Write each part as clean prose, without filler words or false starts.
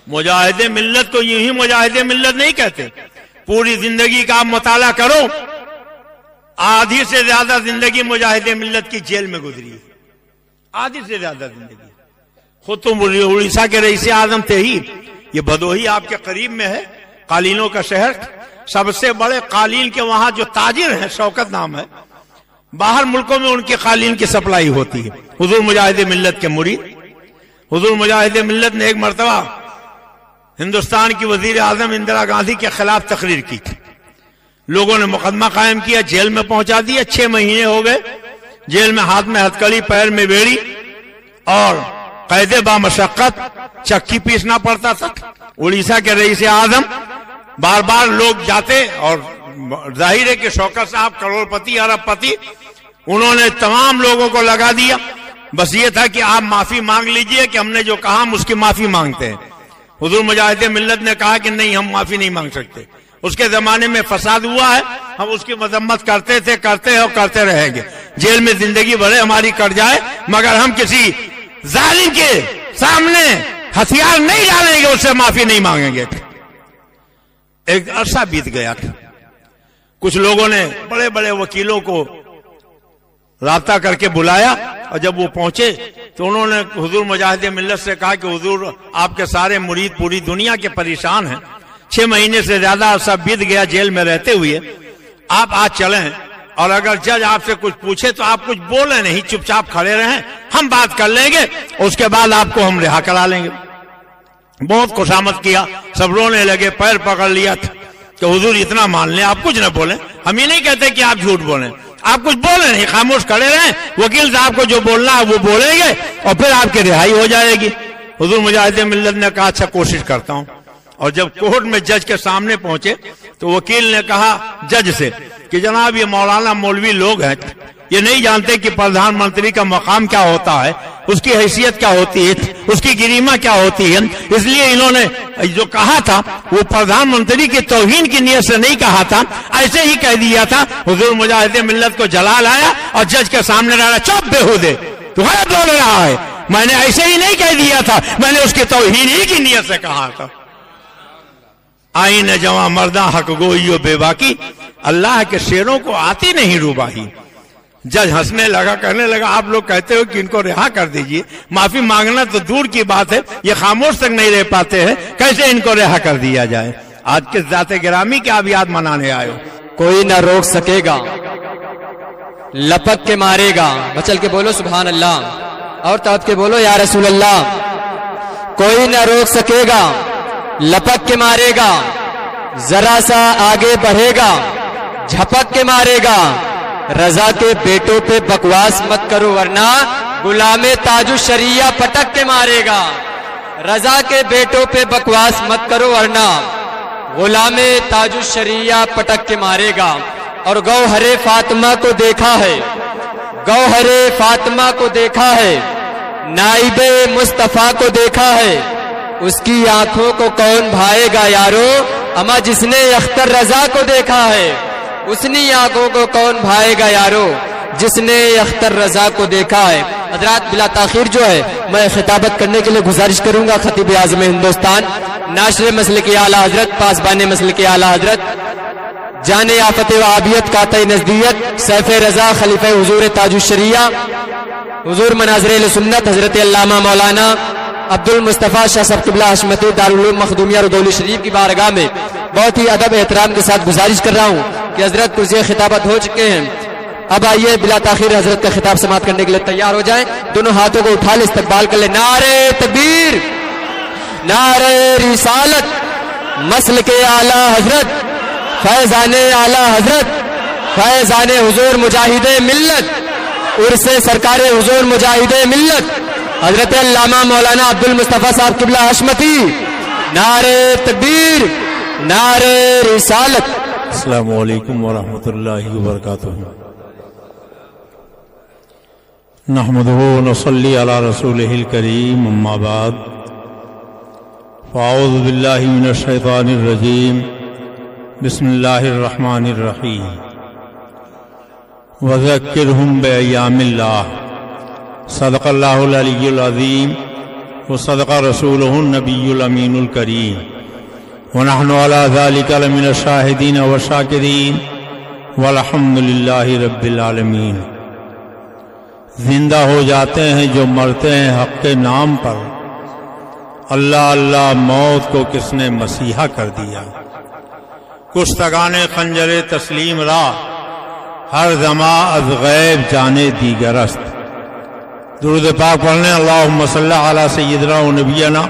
مجاہد ملت کو یوں ہی مجاہد ملت نہیں کہتے. پوری زندگی کا آپ مطالعہ کرو، آدھی سے زیادہ زندگی مجاہد ملت کی جیل میں گزری ہے، آدھی سے زیادہ زندگی. خود تم اڑیسہ کے رئیس اعظم تھے ہی. یہ بھدوہی آپ کے قریب میں ہے، قالینوں کا شہر. سب سے بڑے قالین کے وہاں جو تاجر ہیں، شوکت نام ہے، باہر ملکوں میں ان کی قالین کی سپلائی ہوتی ہے. حضور مجاہد ملت کے مرید. حضور مجاہد ملت نے ایک مرتبہ ہندوستان کی وزیر اعظم اندرا گاندھی کے خلاف تقریر کی تھی. لوگوں نے مقدمہ قائم کیا، جیل میں پہنچا دیا. 6 مہینے ہو گئے جیل میں، ہاتھ میں ہتکڑی، پیر میں بیڑی اور قید بامشقت چکی پیسنا پڑتا تھا. اڑیسہ کے رئیس اعظم بار بار لوگ جاتے، اور ظاہر ہے کہ شوکت صاحب کروڑ پتی، ارب پتی، انہوں نے تمام لوگوں کو لگا دیا. بس یہ تھا کہ آپ معافی مانگ لیجئے کہ ہم نے جو کہا ہم اس کی معافی مانگتے ہیں. حضور مجاہد ملت نے کہا کہ نہیں، ہم معافی نہیں مانگ سکتے. اس کے زمانے میں فساد ہوا ہے، ہم اس کی مذمت کرتے تھے، کرتے ہیں اور کرتے رہیں گے. جیل میں زندگی بھرے ہماری کٹ جائے مگر ہم کسی ظالم کے سامنے ہتھیار نہیں ڈالیں گے، اس سے معافی نہیں مانگیں گے. ایک عرصہ بیت گیا تھا. کچھ لوگوں نے بڑے بڑے وکیلوں کو رابطہ کر کے بلایا، اور جب وہ پہنچے تو انہوں نے حضور مجاہد ملت سے کہا کہ حضور آپ کے سارے مرید پوری دنیا کے پریشان ہیں، 6 مہینے سے زیادہ عرصہ بیت گیا جیل میں رہتے ہوئے، آپ آج چلیں اور اگر جج آپ سے کچھ پوچھے تو آپ کچھ بولیں نہیں، چپ چاپ کھڑے رہیں، ہم بات کر لیں گے، اس کے بعد آپ کو ہم رہا کرا لیں گے. بہت خوشامد کیا، سب رونے لگے، پیر پکڑ لیا تھا کہ حضور اتنا مان لیں، آپ کچھ نہ بولیں. ہم یہ نہیں کہتے کہ آپ جھوٹ بولیں، آپ کچھ بولیں نہیں، خاموش کھڑے رہیں، وکیل صاحب کو جو بولنا ہے وہ بولیں گے اور پھر آپ کی رہائی ہو جائے گی. حضور مجاہد ملت نے کہا اچھا کوشش کرتا ہوں. اور جب کورٹ میں جج کے سامنے پہنچے تو وکیل نے کہا جج سے کہ جناب یہ مولانا مولوی لوگ ہیں، یہ نہیں جانتے کہ پردھان منتری کا مقام کیا ہوتا ہے، اس کی حیثیت کیا ہوتی ہے، اس کی گریما کیا ہوتی ہے، اس لیے انہوں نے جو کہا تھا وہ پردھان منتری کی توہین کی نیت سے نہیں کہا تھا، ایسے ہی کہہ دیا تھا. حضور مجاہد ملت کو جلال آیا اور جج کے سامنے رہا، چپ بےہودے تو غلط بول رہا ہے، میں نے ایسے ہی نہیں کہہ دیا تھا، میں نے اس کی توہین ہی کی نیت سے کہا تھا. آئین جواں مرداں حق گوئی و بے باکی، اللہ کے شیروں کو آتی نہیں روباہی. جج ہنسنے لگا، کہنے لگا آپ لوگ کہتے ہو کہ ان کو رہا کر دیجئے، معافی مانگنا تو دور کی بات ہے، یہ خاموش تک نہیں رہ پاتے ہیں، کیسے ان کو رہا کر دیا جائے. آج کس ذات گرامی کے آپ یاد منانے آئے ہو؟ کوئی نہ روک سکے گا، لپک کے مارے گا. بچل کے بولو سبحان اللہ، اور تعت کے بولو یا رسول اللہ. کوئی نہ روک سکے گا، لپک کے مارے گا، ذرا سا آگے بڑھے گا، جھپک کے مارے گا. رضا کے بیٹوں پہ بکواس مت کرو ورنہ غلام تاج الشریعہ پٹک کے مارے گا. رضا کے بیٹوں پہ بکواس مت کرو ورنہ غلام تاج الشریعہ پٹک کے مارے گا. اور گوہر فاطمہ کو دیکھا ہے، گوہر فاطمہ کو دیکھا ہے، نائب مصطفیٰ کو دیکھا ہے، اس کی آنکھوں کو کون بھائے گا یارو. اما جس نے اختر رضا کو دیکھا ہے اسنی آنکھوں کو کون بھائے گا یارو، جس نے اختر رضا کو دیکھا ہے. حضرات بلا تاخیر جو ہے میں خطابت کرنے کے لیے گزارش کروں گا خطیب اعظم ہندوستان، ناشر مسلک اعلیٰ حضرت، پاسبان مسلک اعلیٰ حضرت، جان آفت وہابیت قاطع نزدیت، سیف رضا خلیفہ حضور تاج الشریعہ، حضور مناظر اہل سنت حضرت علامہ مولانا عبد المصطفیٰ شاہ صاحب قبلہ حشمتی دارالعلوم مخدومیہ رودولی شریف کی بارگاہ میں بہت ہی ادب احترام کے ساتھ گزارش کر رہا ہوں کہ حضرت کچھ خطابت ہو چکے ہیں. اب آئیے بلا تاخیر حضرت کا خطاب سماعت کرنے کے لیے تیار ہو جائیں. دونوں ہاتھوں کو اٹھا لے، استقبال کر لے. نعرہ تکبیر، نعرہ رسالت، مسلک اعلیٰ حضرت، فیضان اعلیٰ حضرت، فیضان حضور مجاہد ملت، عرس سرکار حضور مجاہد ملت حضرت علامہ مولانا عبد المصطفیٰ صاحب قبلہ حشمتی. نعرہ تکبیر، نعرہ رسالت. السلام علیکم ورحمۃ اللہ وبرکاتہ. نحمدہ ونصلی علی رسولہ الکریم، اما بعد فاعوذ باللہ من الشیطان الرجیم، بسم اللہ الرحمن الرحیم. وذکرہم بایام اللہ، صدق اللہ العلی العظیم وصدق رسوله النبي الأمين الكريم ونحن على ذلك لمن الشاهدين والشاكرين والحمد لله رب العالمین۔ زندہ ہو جاتے ہیں جو مرتے ہیں حق کے نام پر، اللہ اللہ موت کو کس نے مسیحا کر دیا۔ کشتگان خنجر تسلیم را ہر زماں از غیب جانے دیگر است۔ درود پاک پڑھنے اللہم صلی علی سیدنا و نبینا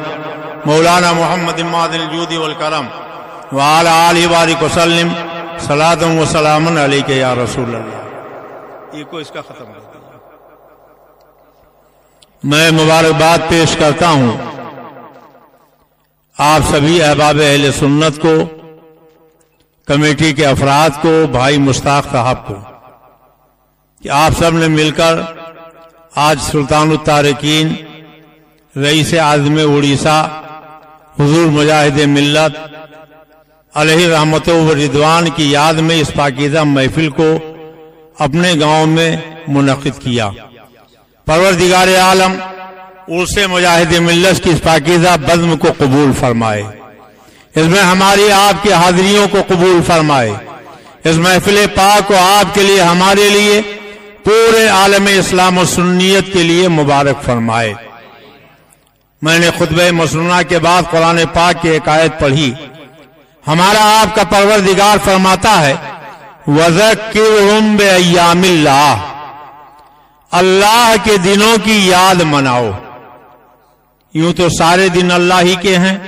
مولانا محمد معدن الجود والکرم وعلی آلہ وآلہ وسلم صلاۃ و سلام علیک یا رسول اللہ۔ یہ کو اس کا ختم کر دیا۔ میں مبارکباد پیش کرتا ہوں آپ سبھی احباب اہل سنت کو، کمیٹی کے افراد کو، بھائی مشتاق صاحب کو، کہ آپ سب نے مل کر آج سلطان التارکین رئیس اعظم اڑیسہ حضور مجاہد ملت علیہ رحمت و رضوان کی یاد میں اس پاکیزہ محفل کو اپنے گاؤں میں منعقد کیا۔ پروردگار عالم عرس مجاہد ملت کی اس پاکیزہ بزم کو قبول فرمائے، اس میں ہماری آپ کی حاضریوں کو قبول فرمائے، اس محفل پاک کو آپ کے لیے، ہمارے لیے، پورے عالم اسلام و سنیت کے لیے مبارک فرمائے۔ میں نے خطبہ مسنونہ کے بعد قرآن پاک کی ایک آیت پڑھی۔ ہمارا آپ کا پروردگار فرماتا ہے وَذَكِّرْهُمْ بِأَيَّامِ اللَّهِ، اللہ کے دنوں کی یاد مناؤ۔ یوں تو سارے دن اللہ ہی کے ہیں،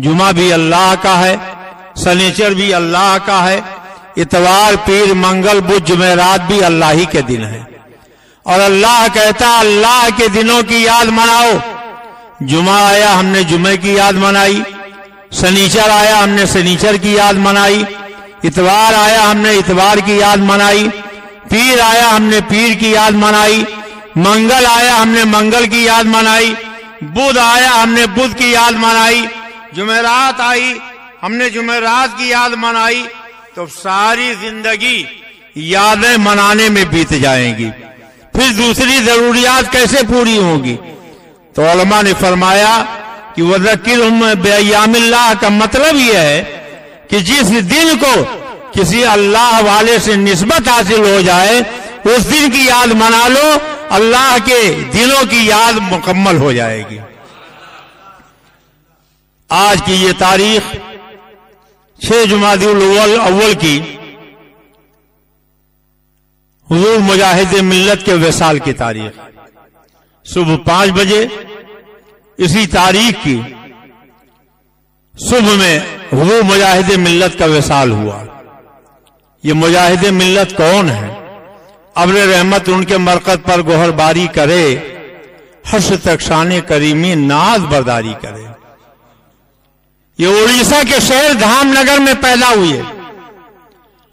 جمعہ بھی اللہ کا ہے، سنیچر بھی اللہ کا ہے، اتوار، پیر، منگل، بدھ، جمعرات بھی اللہ ہی کے دن ہیں، اور اللہ کہتا اللہ کے دنوں کی یاد مناؤ۔ جمعہ آیا ہم نے جمعے کی یاد منائی، سنیچر آیا ہم نے سنیچر کی یاد منائی، اتوار آیا ہم نے اتوار کی یاد منائی، پیر آیا ہم نے پیر کی یاد منائی، منگل آیا ہم نے منگل کی یاد منائی، بدھ آیا ہم نے بدھ کی یاد منائی، جمعرات آئی ہم نے جمعرات کی یاد منائی۔ تو ساری زندگی یادیں منانے میں بیت جائیں گی، پھر دوسری ضروریات کیسے پوری ہوں گی؟ تو علماء نے فرمایا کہ وَذَكِّرْهُمْ بِأَيَّامِ اللَّهِ کا مطلب یہ ہے کہ جس دن کو کسی اللہ والے سے نسبت حاصل ہو جائے اس دن کی یاد منا لو، اللہ کے دنوں کی یاد مکمل ہو جائے گی۔ آج کی یہ تاریخ 6 جمادی الاول کی حضور مجاہد ملت کے وصال کی تاریخ، صبح 5 بجے اسی تاریخ کی صبح میں حضور مجاہد ملت کا وصال ہوا۔ یہ مجاہد ملت کون ہے؟ ابر رحمت ان کے مرکز پر گوہر باری کرے، حشر تک شان کریمی ناز برداری کرے۔ یہ اڑیسہ کے شہر دھام نگر میں پیدا ہوئے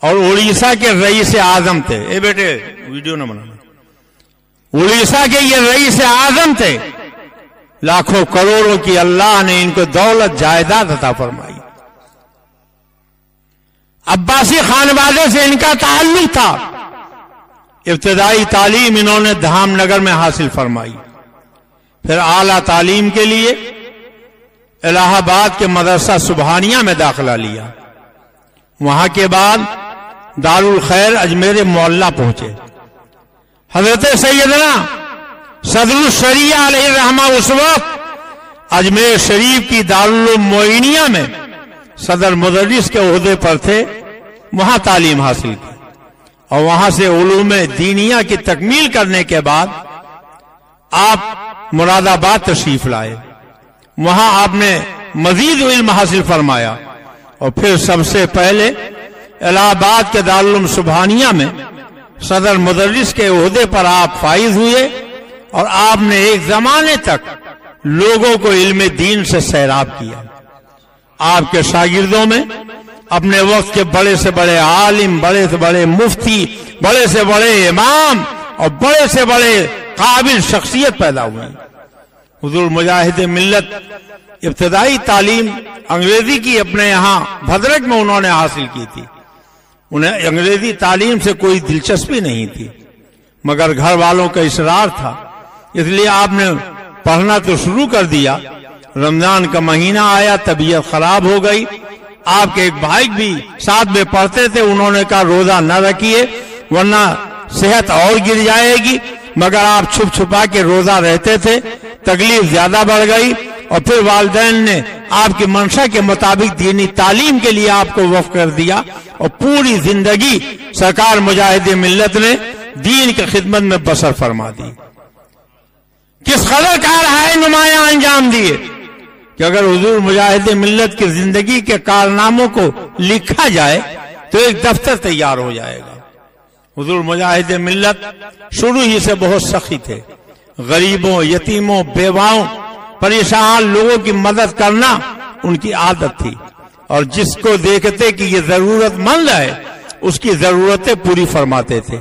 اور اڑیسہ کے رئیس اعظم تھے۔ اے بیٹے ویڈیو نہ بنانا۔ اڑیسہ کے یہ رئیس اعظم تھے، لاکھوں کروڑوں کی اللہ نے ان کو دولت جائیداد عطا فرمائی۔ عباسی خانوادے سے ان کا تعلق تھا۔ ابتدائی تعلیم انہوں نے دھام نگر میں حاصل فرمائی، پھر اعلیٰ تعلیم کے لیے الہ آباد کے مدرسہ سبحانیہ میں داخلہ لیا، وہاں کے بعد دارالخیر اجمیر معلیٰ پہنچے۔ حضرت سیدنا صدر الشریعہ علیہ الرحمہ اس وقت اجمیر شریف کی دارالمعینیہ میں صدر مدرس کے عہدے پر تھے، وہاں تعلیم حاصل کی اور وہاں سے علوم دینیہ کی تکمیل کرنے کے بعد آپ مراد آباد تشریف لائے، وہاں آپ نے مزید علم حاصل فرمایا اور پھر سب سے پہلے الہ آباد کے دارالعلوم سبحانیہ میں صدر مدرس کے عہدے پر آپ فائز ہوئے اور آپ نے ایک زمانے تک لوگوں کو علم دین سے سیراب کیا۔ آپ کے شاگردوں میں اپنے وقت کے بڑے سے بڑے عالم، بڑے سے بڑے مفتی، بڑے سے بڑے امام اور بڑے سے بڑے قابل شخصیت پیدا ہوئے۔ حضور مجاہد ملت ابتدائی تعلیم انگریزی کی اپنے یہاں بھدرک میں انہوں نے حاصل کی تھی، انہیں انگریزی تعلیم سے کوئی دلچسپی نہیں تھی، مگر گھر والوں کا اصرار تھا، اس لیے آپ نے پڑھنا تو شروع کر دیا. رمضان کا مہینہ آیا, طبیعت خراب ہو گئی. آپ کے ایک بھائی بھی ساتھ میں پڑھتے تھے, انہوں نے کہا روزہ نہ رکھیے ورنہ صحت اور گر جائے گی, مگر آپ چھپ چھپا کے روزہ رہتے تھے. تکلیف زیادہ بڑھ گئی اور پھر والدین نے آپ کی منشا کے مطابق دینی تعلیم کے لیے آپ کو وقف کر دیا اور پوری زندگی سرکار مجاہد ملت نے دین کی خدمت میں بسر فرما دی. کس قدر کارہائے نمایاں انجام دیے کہ اگر حضور مجاہد ملت کی زندگی کے کارناموں کو لکھا جائے تو ایک دفتر تیار ہو جائے گا. حضور مجاہد ملت شروع ہی سے بہت سخی تھے. غریبوں, یتیموں, بیواؤں, پریشان لوگوں کی مدد کرنا ان کی عادت تھی, اور جس کو دیکھتے کہ یہ ضرورت مند ہے اس کی ضرورتیں پوری فرماتے تھے.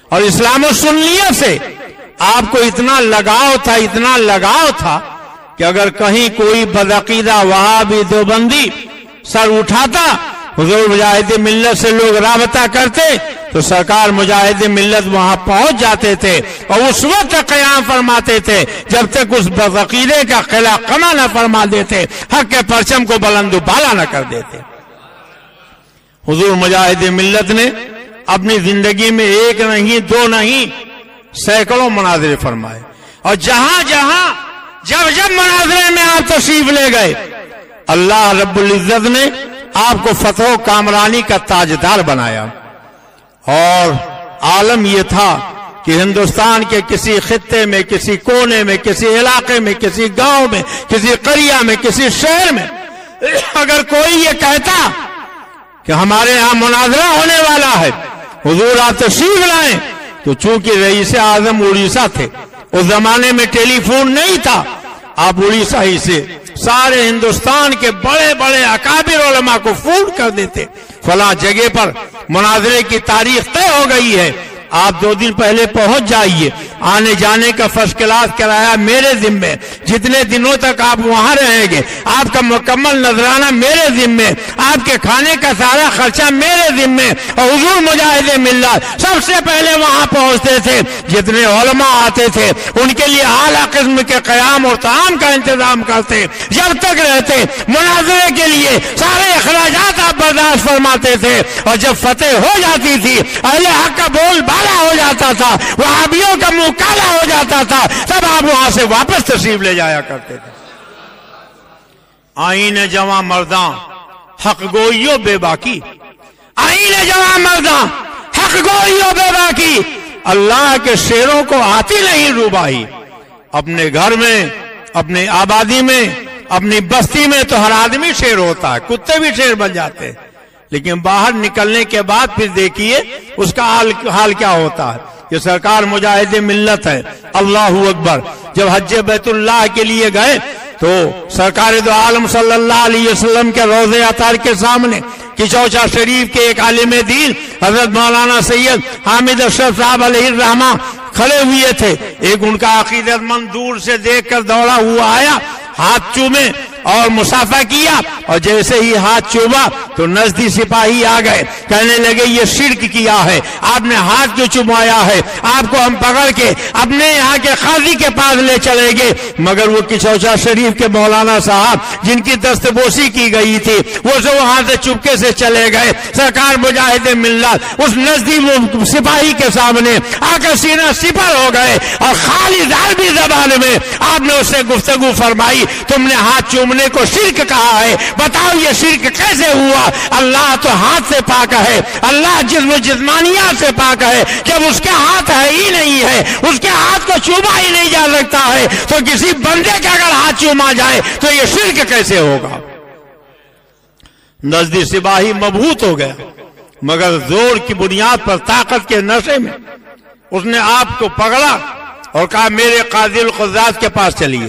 اور اسلام و سنیت سے آپ کو اتنا لگاؤ تھا کہ اگر کہیں کوئی بدعقیدہ وہابی دیوبندی سر اٹھاتا, حضور مجاہد ملت سے لوگ رابطہ کرتے تو سرکار مجاہد ملت وہاں پہنچ جاتے تھے اور اس وقت قیام فرماتے تھے جب تک اس بدعقیدے کا قلع قمع نہ فرما دیتے, حق کے پرچم کو بلند و بالا نہ کر دیتے. حضور مجاہد ملت نے اپنی زندگی میں ایک نہیں, دو نہیں, سینکڑوں مناظر فرمائے, اور جہاں جہاں جب مناظرے میں آپ تشریف لے گئے اللہ رب العزت نے آپ کو فتح و کامرانی کا تاجدار بنایا. اور عالم یہ تھا کہ ہندوستان کے کسی خطے میں, کسی کونے میں, کسی علاقے میں, کسی گاؤں میں, کسی قریہ میں, کسی شہر میں اگر کوئی یہ کہتا کہ ہمارے ہاں مناظرہ ہونے والا ہے, حضور آپ تشریف لائیں, تو چونکہ رئیس اعظم اڑیسہ تھے, اس زمانے میں ٹیلی فون نہیں تھا, آپ اڑیسہ ہی سے سارے ہندوستان کے بڑے بڑے اکابر علماء کو فون کر دیتے, فلاں جگہ پر مناظرے کی تاریخ طے ہو گئی ہے, آپ 2 دن پہلے پہنچ جائیے, آنے جانے کا فرسٹ کلاس کرایہ میرے ذمے, جتنے دنوں تک آپ وہاں رہیں گے آپ کا مکمل نذرانہ میرے ذمے, آپ کے کھانے کا سارا خرچہ میرے ذمے. اور حضور مجاہد ملت سب سے پہلے وہاں پہنچتے تھے, جتنے علماء آتے تھے ان کے لیے اعلیٰ قسم کے قیام اور طعام کا انتظام کرتے, جب تک رہتے مناظرے کے لیے سارے اخراجات آپ برداشت فرماتے تھے, اور جب فتح ہو جاتی تھی اہل حق کا بول بالا ہو جاتا تھا, وہابیوں کا منہ کالا ہو جاتا تھا, تب آپ وہاں سے واپس تشریف لے جایا کرتے تھے. آئین جواں مرداں حق گوئیو بے باکی, آئین جواں مرداں حق گوئیو بے باکی, اللہ کے شیروں کو آتی نہیں روبائی. اپنے گھر میں, اپنے آبادی میں, اپنی بستی میں تو ہر آدمی شیر ہوتا ہے, کتے بھی شیر بن جاتے ہیں, لیکن باہر نکلنے کے بعد پھر دیکھیے اس کا حال کیا ہوتا ہے. یہ سرکار مجاہد ملت ہے. اللہ اکبر. جب حج بیت اللہ کے لیے گئے تو سرکار دو عالم صلی اللہ علیہ وسلم کے روضہ اطہر کے سامنے کچوچا شریف کے ایک عالم دین حضرت مولانا سید حامد اشرف صاحب علیہ الرحمہ کھڑے ہوئے تھے. ایک ان کا عقیدت مند دور سے دیکھ کر دوڑا ہوا آیا, ہاتھ چومے اور مصافحہ کیا, اور جیسے ہی ہاتھ چوما تو نزدیک سپاہی آ گئے, کہنے لگے یہ شرک کیا ہے, آپ نے ہاتھ کیوں چمایا ہے, آپ کو ہم پکڑ کے اپنے یہاں کے قاضی کے پاس لے چلیں گے. مگر وہ کچوچا شریف کے مولانا صاحب جن کی دستبوسی کی گئی تھی وہ جو وہاں سے چپکے سے چلے گئے. سرکار مجاہد ملت اس نزدیک سپاہی کے سامنے آ کر سینہ سپر ہو گئے, اور خالص عربی زبان میں آپ نے اس سے گفتگو فرمائی, تم نے ہاتھ چومنے کو شرک کہا ہے, بتاؤ یہ شرک کیسے ہوا؟ اللہ تو ہاتھ سے پاک ہے, اللہ جسم و جسمانیات سے پاک ہے. جب اس کے ہاتھ ہے ہی نہیں ہے, اس کے ہاتھ کو چوما ہی نہیں جا سکتا ہے, تو کسی بندے کا اگر ہاتھ چوما جائے تو یہ شرک کیسے ہوگا؟ نزدیک سپاہی مبہوت ہو گیا, مگر زور کی بنیاد پر طاقت کے نشے میں اس نے آپ کو پکڑا اور کہا میرے قاضی القضات کے پاس چلیے.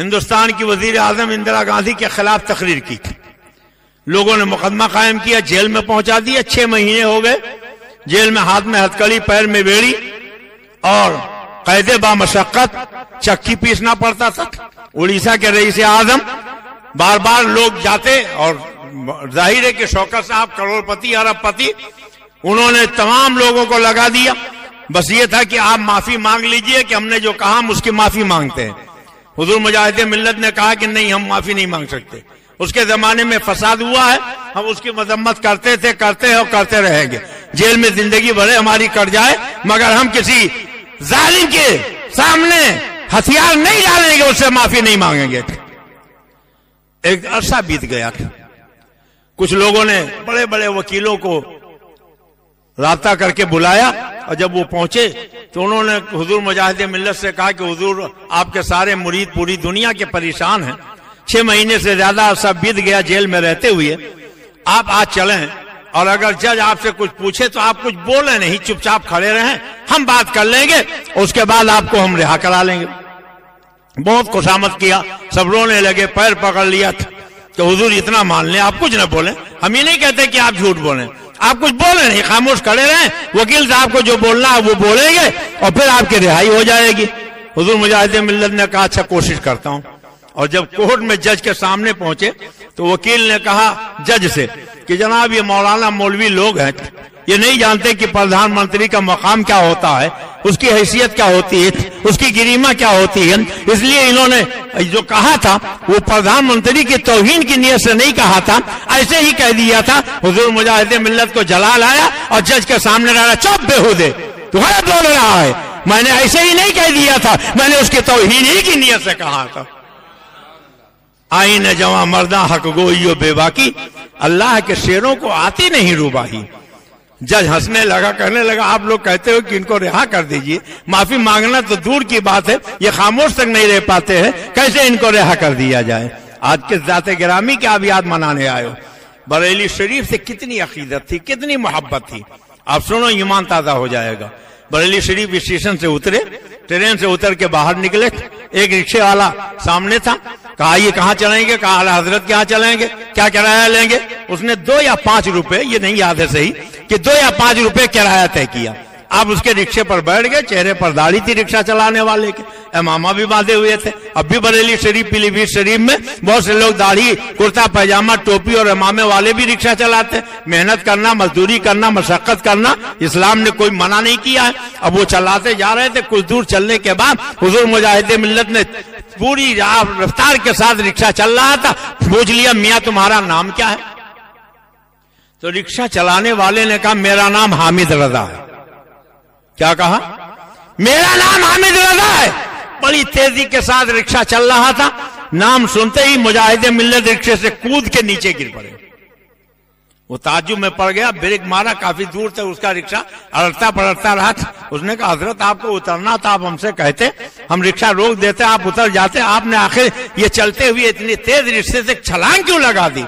ہندوستان کی وزیر اعظم اندرا گاندھی کے خلاف تقریر کی، لوگوں نے مقدمہ قائم کیا، جیل میں پہنچا دیا، 6 مہینے ہو گئے جیل میں، ہاتھ میں ہتھکڑی، پیر میں بیڑی اور قید با مشقت چکی پیسنا پڑتا تھا۔ اڑیسہ کے رئیس اعظم بار بار لوگ جاتے، اور ظاہر ہے کہ شوکت صاحب کروڑ پتی ارب پتی، انہوں نے تمام لوگوں کو لگا دیا، بس یہ تھا کہ آپ معافی مانگ لیجئے کہ ہم نے جو کہا ہم اس کی معافی مانگتے ہیں۔ حضور مجاہد ملت نے کہا کہ نہیں، ہم معافی نہیں مانگ سکتے، اس کے زمانے میں فساد ہوا ہے، ہم اس کی مذمت کرتے تھے، کرتے ہیں اور کرتے رہیں گے، جیل میں زندگی بھرے ہماری کٹ جائے، مگر ہم کسی ظالم کے سامنے ہتھیار نہیں ڈالیں گے، اس سے معافی نہیں مانگیں گے۔ ایک عرصہ بیت گیا، کچھ لوگوں نے بڑے بڑے وکیلوں کو رابطہ کر کے بلایا، اور جب وہ پہنچے تو انہوں نے حضور مجاہد ملت سے کہا کہ حضور آپ کے سارے مرید پوری دنیا کے پریشان ہیں، 6 مہینے سے زیادہ عرصہ بیت گیا جیل میں رہتے ہوئے، آپ آج چلیں، اور اگر جج آپ سے کچھ پوچھے تو آپ کچھ بولیں نہیں، چپ چاپ کھڑے رہیں، ہم بات کر لیں گے، اس کے بعد آپ کو ہم رہا کرا لیں گے۔ بہت خوشامد کیا، سب رونے لگے، پیر پکڑ لیا کہ حضور اتنا مان لیں، آپ کچھ نہ بولیں، ہم یہ نہیں کہتے کہ آپ جھوٹ بولیں، آپ کچھ بولیں نہیں، خاموش کھڑے رہیں، وکیل صاحب کو جو بولنا ہے وہ بولیں گے اور پھر آپ کی رہائی ہو جائے گی۔ حضور مجاہد ملت نے کہا اچھا کوشش کرتا ہوں، اور جب کورٹ میں جج کے سامنے پہنچے تو وکیل نے کہا جج سے کہ جناب یہ مولانا مولوی لوگ ہیں، یہ نہیں جانتے کہ پردھان منتری کا مقام کیا ہوتا ہے، اس کی حیثیت کیا ہوتی ہے، اس کی گریما کیا ہوتی ہے، اس لیے انہوں نے جو کہا تھا وہ پردھان منتری کی توہین کی نیت سے نہیں کہا تھا، ایسے ہی کہہ دیا تھا۔ حضور مجاہد ملت کو جلال آیا اور جج کے سامنے رہا، چپ بےہودے، تو غلط بول رہا ہے، میں نے ایسے ہی نہیں کہہ دیا تھا، میں نے اس کی توہین ہی کی نیت سے کہا تھا۔ آئین جواں مرداں حق گوئی و بے باکی، اللہ کے شیروں کو آتی نہیں روباہی۔ جج ہنسنے لگا، کہنے لگا آپ لوگ کہتے ہو کہ ان کو رہا کر دیجئے، معافی مانگنا تو دور کی بات ہے، یہ خاموش تک نہیں رہ پاتے ہیں، کیسے ان کو رہا کر دیا جائے۔ آج کے ذات گرامی کے آپ یاد منانے آئے ہو، بریلی شریف سے کتنی عقیدت تھی، کتنی محبت تھی، آپ سنو ایمان تازہ ہو جائے گا۔ بریلی شریف اسٹیشن سے اترے، ٹرین سے اتر کے باہر نکلے، ایک رکشے والا سامنے تھا، کہا یہ کہاں چلیں گے، کہا اعلیٰ حضرت کے ہاں چلیں گے، کیا کرایہ لیں گے؟ اس نے 2 یا 5 روپے، یہ نہیں یاد ہے صحیح کہ 2 یا 5 روپے کرایہ طے کیا۔ آپ اس کے رکشے پر بیٹھ گئے، چہرے پر داڑھی تھی رکشہ چلانے والے کے، امامہ بھی باندھے ہوئے تھے۔ اب بھی بریلی شریف پیلی بھیت شریف میں بہت سے لوگ داڑھی، کرتا پائجامہ، ٹوپی اور امامے والے بھی رکشہ چلاتے ہیں۔ محنت کرنا، مزدوری کرنا، مشقت کرنا اسلام نے کوئی منع نہیں کیا ہے۔ اب وہ چلاتے جا رہے تھے، کچھ دور چلنے کے بعد حضور مجاہد ملت نے پوری رفتار کے ساتھ رکشہ چل رہا تھا، پوچھ لیا میاں تمہارا نام کیا ہے؟ تو رکشہ چلانے والے نے کہا میرا نام حامد رضا ہے۔ کیا کہا؟ میرا نام حامد رضا ہے۔ بڑی تیزی کے ساتھ رکشہ چل رہا تھا، نام سنتے ہی مجاہد ملت رکشے سے کود کے نیچے گر پڑے۔ وہ تعجب میں پڑ گیا، بریک مارا، کافی دور سے اس کا رکشہ اڑتا پڑتا رہا۔ اس نے کہا حضرت آپ کو اترنا تھا، آپ ہم سے کہتے، ہم رکشہ روک دیتے، آپ اتر جاتے، آپ نے آخر یہ چلتے ہوئے اتنی تیز رکشے سے چھلانگ کیوں لگا دی؟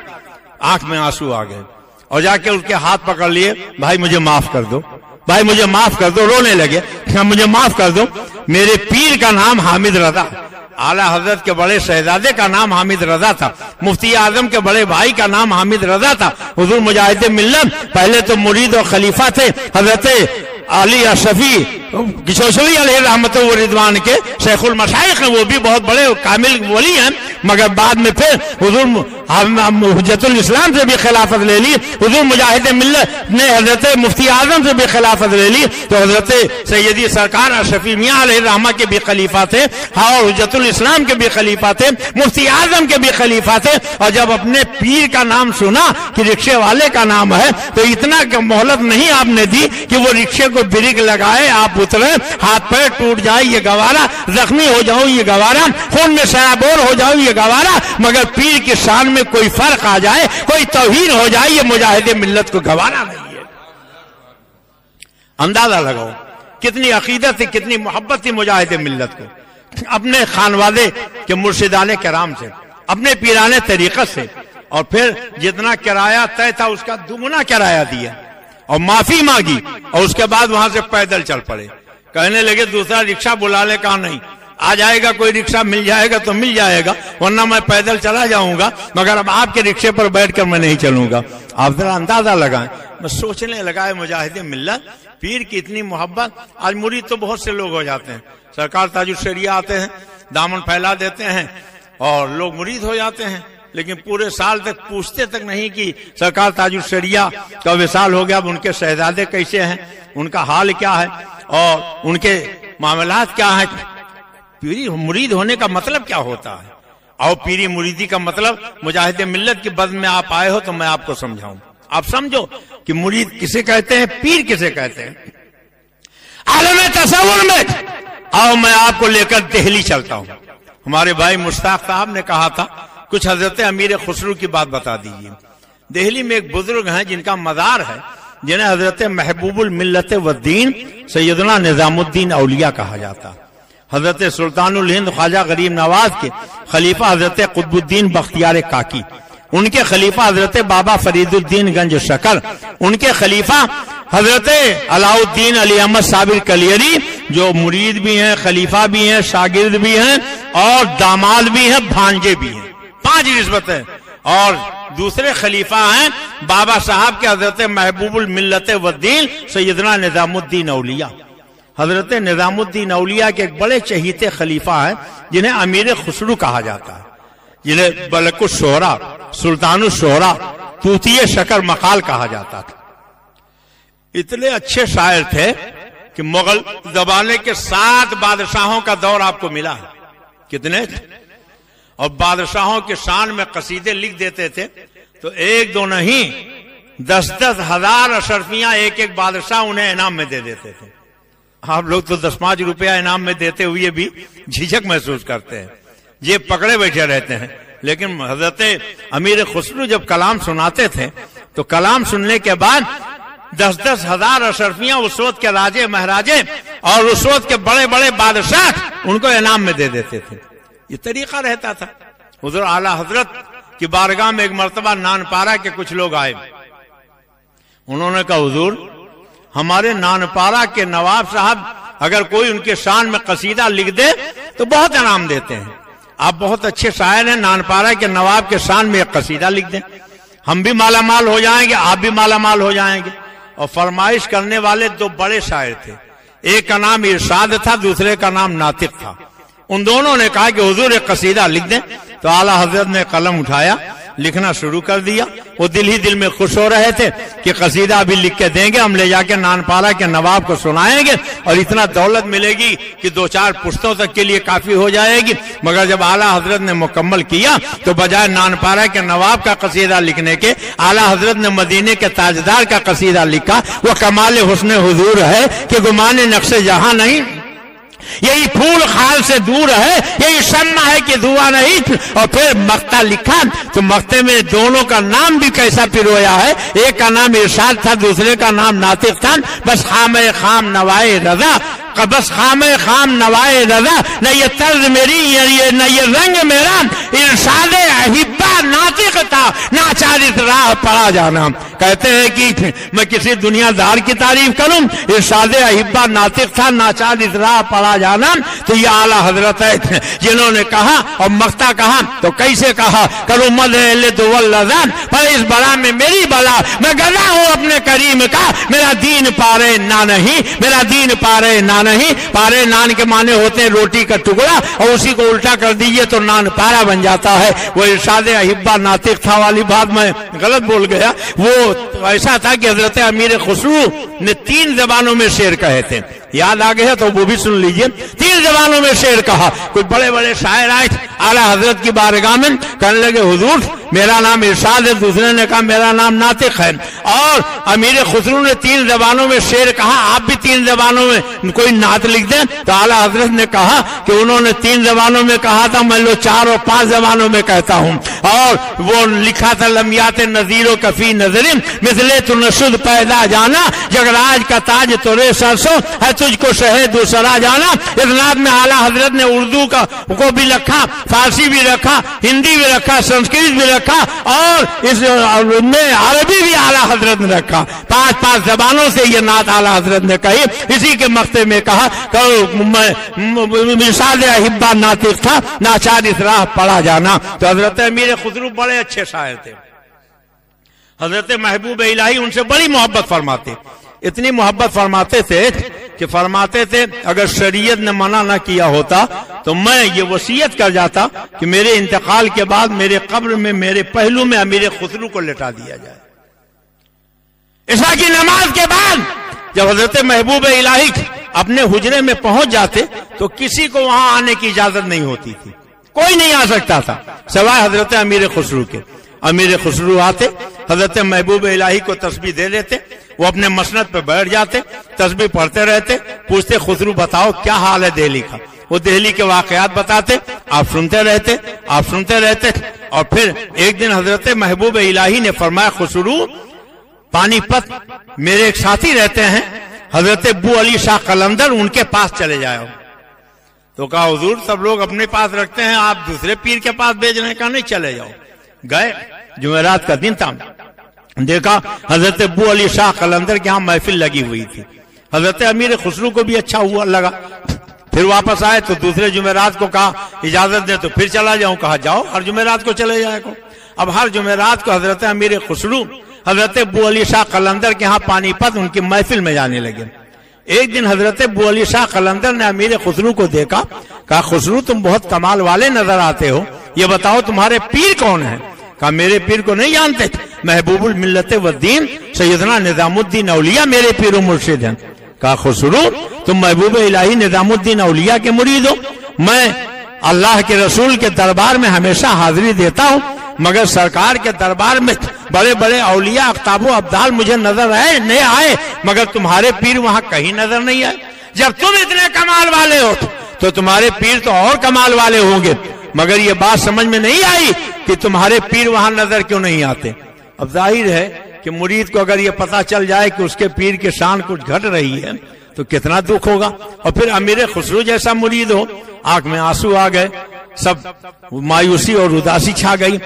آنکھ میں آنسو آ گئے اور جا کے اس کے ہاتھ پکڑ لیے، بھائی مجھے معاف کر دو، بھائی مجھے معاف کر دو، رونے لگے، مجھے معاف کر دو، میرے پیر کا نام حامد رضا، اعلیٰ حضرت کے بڑے شہزادے کا نام حامد رضا تھا، مفتی اعظم کے بڑے بھائی کا نام حامد رضا تھا۔ حضور مجاہد ملت پہلے تو مرید اور خلیفہ تھے حضرت علی اشرفی کشوشوی علیہ رحمت و رضوان کے، شیخ المشائخ ہیں، وہ بھی بہت بڑے کامل ولی ہیں، مگر بعد میں پھر حضور حجت الاسلام سے بھی خلافت لے لی، حضور مجاہد ملت نے حضرت مفتی اعظم سے بھی خلافت لے لی، تو حضرت سیدی سرکار اشرفی میاں علیہ الرحمہ کے بھی خلیفہ تھے، اور حجت الاسلام کے بھی خلیفہ تھے، مفتی اعظم کے بھی خلیفہ تھے۔ اور جب اپنے پیر کا نام سنا کہ رکشے والے کا نام ہے تو اتنا مہلت نہیں آپ نے دی کہ وہ رکشے کو بریک لگائے، آپ اترے، ہاتھ پیر ٹوٹ جائے یہ گوارا، زخمی ہو جاؤ یہ گوارا، خون میں سرابور ہو جاؤ یہ گوارا، مگر پیر کی شان میں کوئی فرق آ جائے، کوئی توہین ہو جائے، یہ مجاہد ملت کو گوارا نہیں ہے۔ اندازہ لگاؤ کتنی عقیدت تھی، کتنی محبت تھی مجاہد ملت کو، اپنے خانوادے کے مرشدان کرام سے، اپنے پیرانے طریقت سے، اور پھر جتنا کرایہ طے تھا اس کا دگنا کرایہ دیا اور معافی مانگی، اور اس کے بعد وہاں سے پیدل چل پڑے۔ کہنے لگے دوسرا رکشہ بلا لے، کہا نہیں، آ جائے گا کوئی رکشہ مل جائے گا تو مل جائے گا، ورنہ میں پیدل چلا جاؤں گا، مگر اب آپ کے رکشے پر بیٹھ کر میں نہیں چلوں گا۔ آپ ذرا اندازہ لگائیں۔ میں سوچنے لگا ہے مجاہد ملت پیر کی اتنی محبت۔ آج مرید تو بہت سے لوگ ہو جاتے ہیں، سرکار تاج الشریعہ آتے ہیں، دامن پھیلا دیتے ہیں اور لوگ مرید ہو جاتے ہیں، لیکن پورے سال تک پوچھتے تک نہیں کہ سرکار تاج الشریعہ کا وصال ہو گیا، اب ان کے شہزادے کیسے ہیں، ان کا حال کیا ہے اور ان کے معاملات کیا ہیں۔ پیری مرید ہونے کا مطلب کیا ہوتا ہے، اور پیری مریدی کا مطلب مجاہد ملت کی بزم میں آپ آئے ہو تو میں آپ کو سمجھاؤں۔ آپ سمجھو کہ مرید کسے کہتے ہیں، پیر کسے کہتے ہیں۔ عالم تصور میں آؤ میں آپ کو لے کر دہلی چلتا ہوں۔ ہمارے بھائی مشتاق صاحب نے کہا تھا کچھ حضرت امیر خسرو کی بات بتا دیجیے۔ دہلی میں ایک بزرگ ہیں جن کا مزار ہے، جنہیں حضرت محبوب الملت والدین سیدنا نظام الدین اولیاء کہا جاتا۔ حضرت سلطان الہند خواجہ غریب نواز کے خلیفہ حضرت قطب الدین بختیار کاکی، ان کے خلیفہ حضرت بابا فرید الدین گنج شکر، ان کے خلیفہ حضرت علاؤ الدین علی احمد صابر کلیری، جو مرید بھی ہیں، خلیفہ بھی ہیں، شاگرد بھی ہیں اور داماد بھی ہیں، بھانجے بھی ہیں، 5 نسبتیں۔ اور دوسرے خلیفہ ہیں بابا صاحب کے حضرت محبوب الملت والدین سیدنا نظام الدین اولیاء۔ حضرت نظام الدین اولیاء کے ایک بڑے چہیتے خلیفہ ہیں جنہیں امیر خسرو کہا جاتا ہے، جنہیں ملک الشعراء، سلطان الشعراء، طوطی شکر مقال کہا جاتا تھا۔ اتنے اچھے شاعر تھے کہ مغل زمانے کے 7 بادشاہوں کا دور آپ کو ملا ہے۔ کتنے؟ اور بادشاہوں کے شان میں قصیدے لکھ دیتے تھے تو 1-2 نہیں 10-10 ہزار اشرفیاں ایک ایک بادشاہ انہیں انعام میں دے دیتے تھے۔ آپ لوگ تو 10-5 روپیہ انعام میں دیتے ہوئے بھی جھجک محسوس کرتے ہیں، یہ پکڑے بیٹھے رہتے ہیں۔ لیکن حضرت امیر خسرو جب کلام سناتے تھے تو کلام سننے کے بعد 10-10 ہزار اشرفیاں اس وقت کے راجے مہاراجے اور اس وقت کے بڑے بڑے بادشاہ ان کو انعام میں دے دیتے تھے۔ یہ طریقہ رہتا تھا۔ حضور اعلیٰ حضرت کی بارگاہ میں ایک مرتبہ نان پارا کے کچھ لوگ آئے، انہوں نے کہا حضور ہمارے نان پارا کے نواب صاحب اگر کوئی ان کے شان میں قصیدہ لکھ دے تو بہت انعام دیتے ہیں، آپ بہت اچھے شاعر ہیں، نان پارا کے نواب کے شان میں ایک قصیدہ لکھ دیں، ہم بھی مالا مال ہو جائیں گے، آپ بھی مالا مال ہو جائیں گے۔ اور فرمائش کرنے والے 2 بڑے شاعر تھے، ایک کا نام ارشاد تھا، دوسرے کا نام ناطق تھا۔ ان دونوں نے کہا کہ حضور ایک قصیدہ لکھ دیں، تو اعلیٰ حضرت نے قلم اٹھایا، لکھنا شروع کر دیا۔ وہ دل ہی دل میں خوش ہو رہے تھے کہ قصیدہ ابھی لکھ کے دیں گے، ہم لے جا کے نان پارا کے نواب کو سنائیں گے اور اتنا دولت ملے گی کہ 2-4 پشتوں تک کے لیے کافی ہو جائے گی۔ مگر جب اعلیٰ حضرت نے مکمل کیا تو بجائے نان پارا کے نواب کا قصیدہ لکھنے کے اعلیٰ حضرت نے مدینے کے تاجدار کا قصیدہ لکھا۔ وہ کمال حسن حضور ہے کہ گمان نقش جہاں نہیں، یہی پھول خال سے دور ہے، یہی شمع ہے کہ دھواں نہیں۔ اور پھر مقطع لکھا تو مقطع میں دونوں کا نام بھی کیسا پرویا ہے، ایک کا نام ارشاد تھا، دوسرے کا نام ناطق تھا۔ بس خام خام نوائے رضا، بس خام خام نوائے رضا، نہ یہ طرز میری نہ یہ رنگ میرا، ارشاد احبہ ناطق تھا، ناچارت راہ پڑا جانا۔ کہتے ہیں کہ میں کسی دنیا دار کی تعریف کروں، ارشاد احبہ ناطق تھا، ناچارت راہ پڑا جانا، تو یہ اعلیٰ حضرت ہے جنہوں نے کہا اور مقطع کہا تو کیسے کہا، کروں مدح لدول لذان، پر اس بلا میں میری بلا، میں گلا ہوں اپنے کریم کا، میرا دین پارے نہ نہیں، میرا دین پارے نہ نہیں۔ پارے نان کے معنی ہوتے ہیں روٹی کا ٹکڑا، اور اسی کو الٹا کر دیجئے تو نان پارا بن جاتا ہے۔ وہ ارشاد احبہ ناطق تھا والی بات میں غلط بول گیا، وہ ایسا تھا کہ حضرت امیر خسرو نے 3 زبانوں میں شعر کہے تھے، یاد آ گیا تو وہ بھی سن لیجئے۔ 3 زبانوں میں شعر کہا۔ کچھ بڑے بڑے شاعر آئے اعلیٰ حضرت کی بارگاہ میں، کہنے لگے حضور میرا نام ارشاد ہے، دوسرے نے کہا میرا نام ناطق ہے، اور امیر خسرو نے 3 زبانوں میں شعر کہا، آپ بھی 3 زبانوں میں کوئی نعت لکھ دیں۔ تو اعلیٰ حضرت نے کہا کہ انہوں نے 3 زبانوں میں کہا تھا، میں لو 4 اور 5 زبانوں میں کہتا ہوں، اور وہ لکھا تھا لمیات نظیر و کفی نظر مثلے تو نشد پیدا جانا، جگراج کا تاج تورے سرسوں ہے تجھ کو شہ دوسرا جانا. اس نعت میں اعلیٰ حضرت نے اردو کو بھی رکھا، فارسی بھی رکھا، ہندی بھی رکھا، سنسکرت بھی رکھا، اور اس میں عربی بھی اعلیٰ حضرت نے رکھا. 5 زبانوں سے یہ نعت اعلیٰ حضرت نے کہی. اسی کے مقطع میں کہا کہ مثال احبا ناطق تھا، ناچار اس راہ پڑا جانا. تو حضرت امیر خسرو بڑے اچھے شاعر تھے. حضرت محبوب الہی ان سے بڑی محبت فرماتے، اتنی محبت فرماتے تھے کہ فرماتے تھے اگر شریعت نے منع نہ کیا ہوتا تو میں یہ وصیت کر جاتا کہ میرے انتقال کے بعد میرے قبر میں میرے پہلو میں امیر خسرو کو لٹا دیا جائے. عشاء کی نماز کے بعد جب حضرت محبوب الہی اپنے حجرے میں پہنچ جاتے تو کسی کو وہاں آنے کی اجازت نہیں ہوتی تھی، کوئی نہیں آ سکتا تھا سوائے حضرت امیر خسرو کے. امیر خسرو آتے، حضرت محبوب الہی کو تسبیح دے لیتے، وہ اپنے مسند پہ بیٹھ جاتے، تسبیح پڑھتے رہتے، پوچھتے خسرو بتاؤ کیا حال ہے دہلی کا. وہ دہلی کے واقعات بتاتے، آپ سنتے رہتے. اور پھر ایک دن حضرت محبوب الہی نے فرمایا خسرو پانی پت میرے ایک ساتھی رہتے ہیں حضرت ابو علی شاہ قلندر، ان کے پاس چلے جاؤ. تو کہا حضور سب لوگ اپنے پاس رکھتے ہیں، آپ دوسرے پیر کے پاس بھیج رہے ہیں. کہا نہیں چلے جاؤ. گئے، جمعرات کا دن تھا، دیکھا حضرت ابو علی شاہ قلندر کے ہاں محفل لگی ہوئی تھی. حضرت امیر خسرو کو بھی اچھا ہوا لگا. پھر واپس آئے تو دوسرے جمعرات کو کہا اجازت دے تو پھر چلا جاؤں. کہا جاؤ، ہر جمعرات کو چلے جائے کو. اب ہر جمعرات کو حضرت امیر خسرو حضرت ابو علی شاہ قلندر کے ہاں پانی پت ان کی محفل میں جانے لگے. ایک دن حضرت ابو علی شاہ قلندر نے امیر خسرو کو دیکھا، کہا خسرو تم بہت کمال والے نظر آتے ہو، یہ بتاؤ تمہارے پیر کون ہیں؟ کہا میرے پیر کو نہیں جانتے، محبوب الملت والدین سیدنا نظام الدین اولیاء میرے پیر و مرشد ہیں. کہا خسرو تم محبوب الہی نظام الدین اولیاء کے مرید ہو؟ میں اللہ کے رسول کے دربار میں ہمیشہ حاضری دیتا ہوں، مگر سرکار کے دربار میں بڑے بڑے اولیاء اقطاب و ابدال مجھے نظر آئے مگر تمہارے پیر وہاں کہیں نظر نہیں آئے. جب تم اتنے کمال والے ہو تو تمہارے پیر تو اور کمال والے ہوں گے، مگر یہ بات سمجھ میں نہیں آئی کہ تمہارے پیر وہاں نظر کیوں نہیں آتے. اب ظاہر ہے کہ مرید کو اگر یہ پتا چل جائے کہ اس کے پیر کی شان کچھ گھٹ رہی ہے تو کتنا دکھ ہوگا. اور پھر امیر خسرو جیسا مرید ہو، آنکھ میں آنسو آ گئے، سب مایوسی اور اداسی چھا گئی،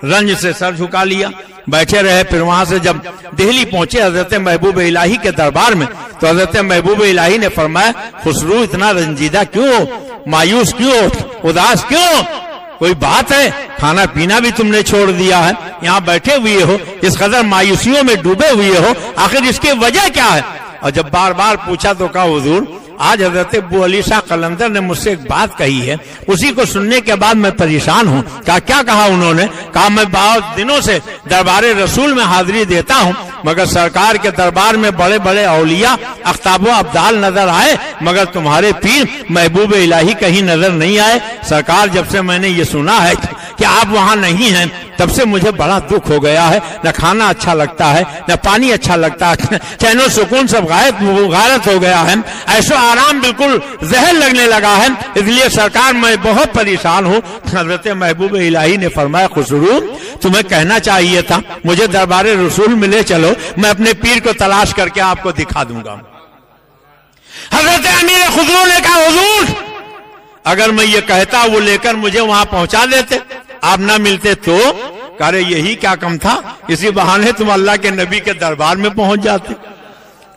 رنج سے سر جھکا لیا، بیٹھے رہے. پھر وہاں سے جب دہلی پہنچے حضرت محبوب الہی کے دربار میں تو حضرت محبوب الہی نے فرمایا خسرو اتنا رنجیدہ کیوں، مایوس کیوں، اداس کیوں؟ کوئی بات ہے؟ کھانا پینا بھی تم نے چھوڑ دیا ہے، یہاں بیٹھے ہوئے ہو، اس قدر مایوسیوں میں ڈوبے ہوئے ہو، آخر اس کی وجہ کیا ہے؟ اور جب بار بار پوچھا تو کہا حضور آج حضرت ابو علی شاہ قلندر نے مجھ سے ایک بات کہی ہے، اسی کو سننے کے بعد میں پریشان ہوں. کہا کیا کہا انہوں نے؟ کہا میں بہت دنوں سے دربار رسول میں حاضری دیتا ہوں مگر سرکار کے دربار میں بڑے بڑے اولیاء اقطاب و ابدال نظر آئے مگر تمہارے پیر محبوب الہی کہیں نظر نہیں آئے. سرکار جب سے میں نے یہ سنا ہے کہ آپ وہاں نہیں ہیں تب سے مجھے بڑا دکھ ہو گیا ہے، نہ کھانا اچھا لگتا ہے، نہ پانی اچھا لگتا ہے، چین و سکون سب غارت ہو گیا ہے، ایسو آرام بالکل زہر لگنے لگا ہے، اس لیے سرکار میں بہت پریشان ہوں. حضرت محبوب الہی نے فرمایا خسرو تمہیں کہنا چاہیے تھا مجھے دربار رسول میں لے چلو، میں اپنے پیر کو تلاش کر کے آپ کو دکھا دوں گا. حضرت امیر خسرو نے کہا حضور اگر میں یہ کہتا وہ لے کر مجھے وہاں پہنچا دیتے، آپ نہ ملتے تو؟ کہہ رہے یہی کیا کم تھا، اسی بہانے تم اللہ کے نبی کے دربار میں پہنچ جاتے.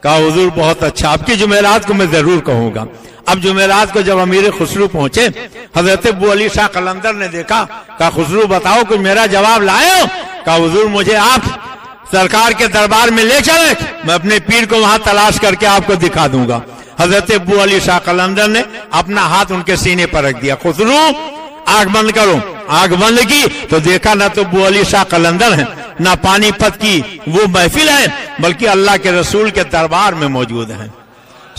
کہا حضور بہت اچھا، آپ کی جمعرات کو میں ضرور کہوں گا. اب جمعرات کو جب امیر خسرو پہنچے حضرت ابو علی شاہ قلندر نے دیکھا، کہا خسرو بتاؤ کچھ میرا جواب لائے ہو؟ کہا حضور مجھے آپ سرکار کے دربار میں لے چلے، میں اپنے پیر کو وہاں تلاش کر کے آپ کو دکھا دوں گا. حضرت ابو علی شاہ قلندر نے اپنا ہاتھ ان کے سینے پر رکھ دیا. خسرو آنکھ بند کرو. آنکھ بند کی تو دیکھا نہ تو ابو علی شاہ قلندر ہیں نہ پانی پت کی وہ محفل ہے بلکہ اللہ کے رسول کے دربار میں موجود ہیں.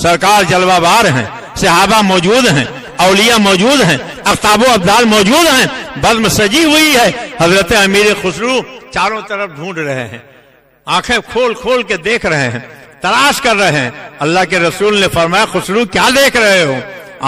سرکار جلوہ بار ہیں، صحابہ موجود ہیں، اولیاء موجود ہیں، اقطاب و ابدال موجود ہیں، بزم سجی ہوئی ہے. حضرت امیر خسرو چاروں طرف ڈھونڈ رہے ہیں، آنکھیں کھول کھول کے دیکھ رہے ہیں، تلاش کر رہے ہیں. اللہ کے رسول نے فرمایا خسرو کیا دیکھ رہے ہو؟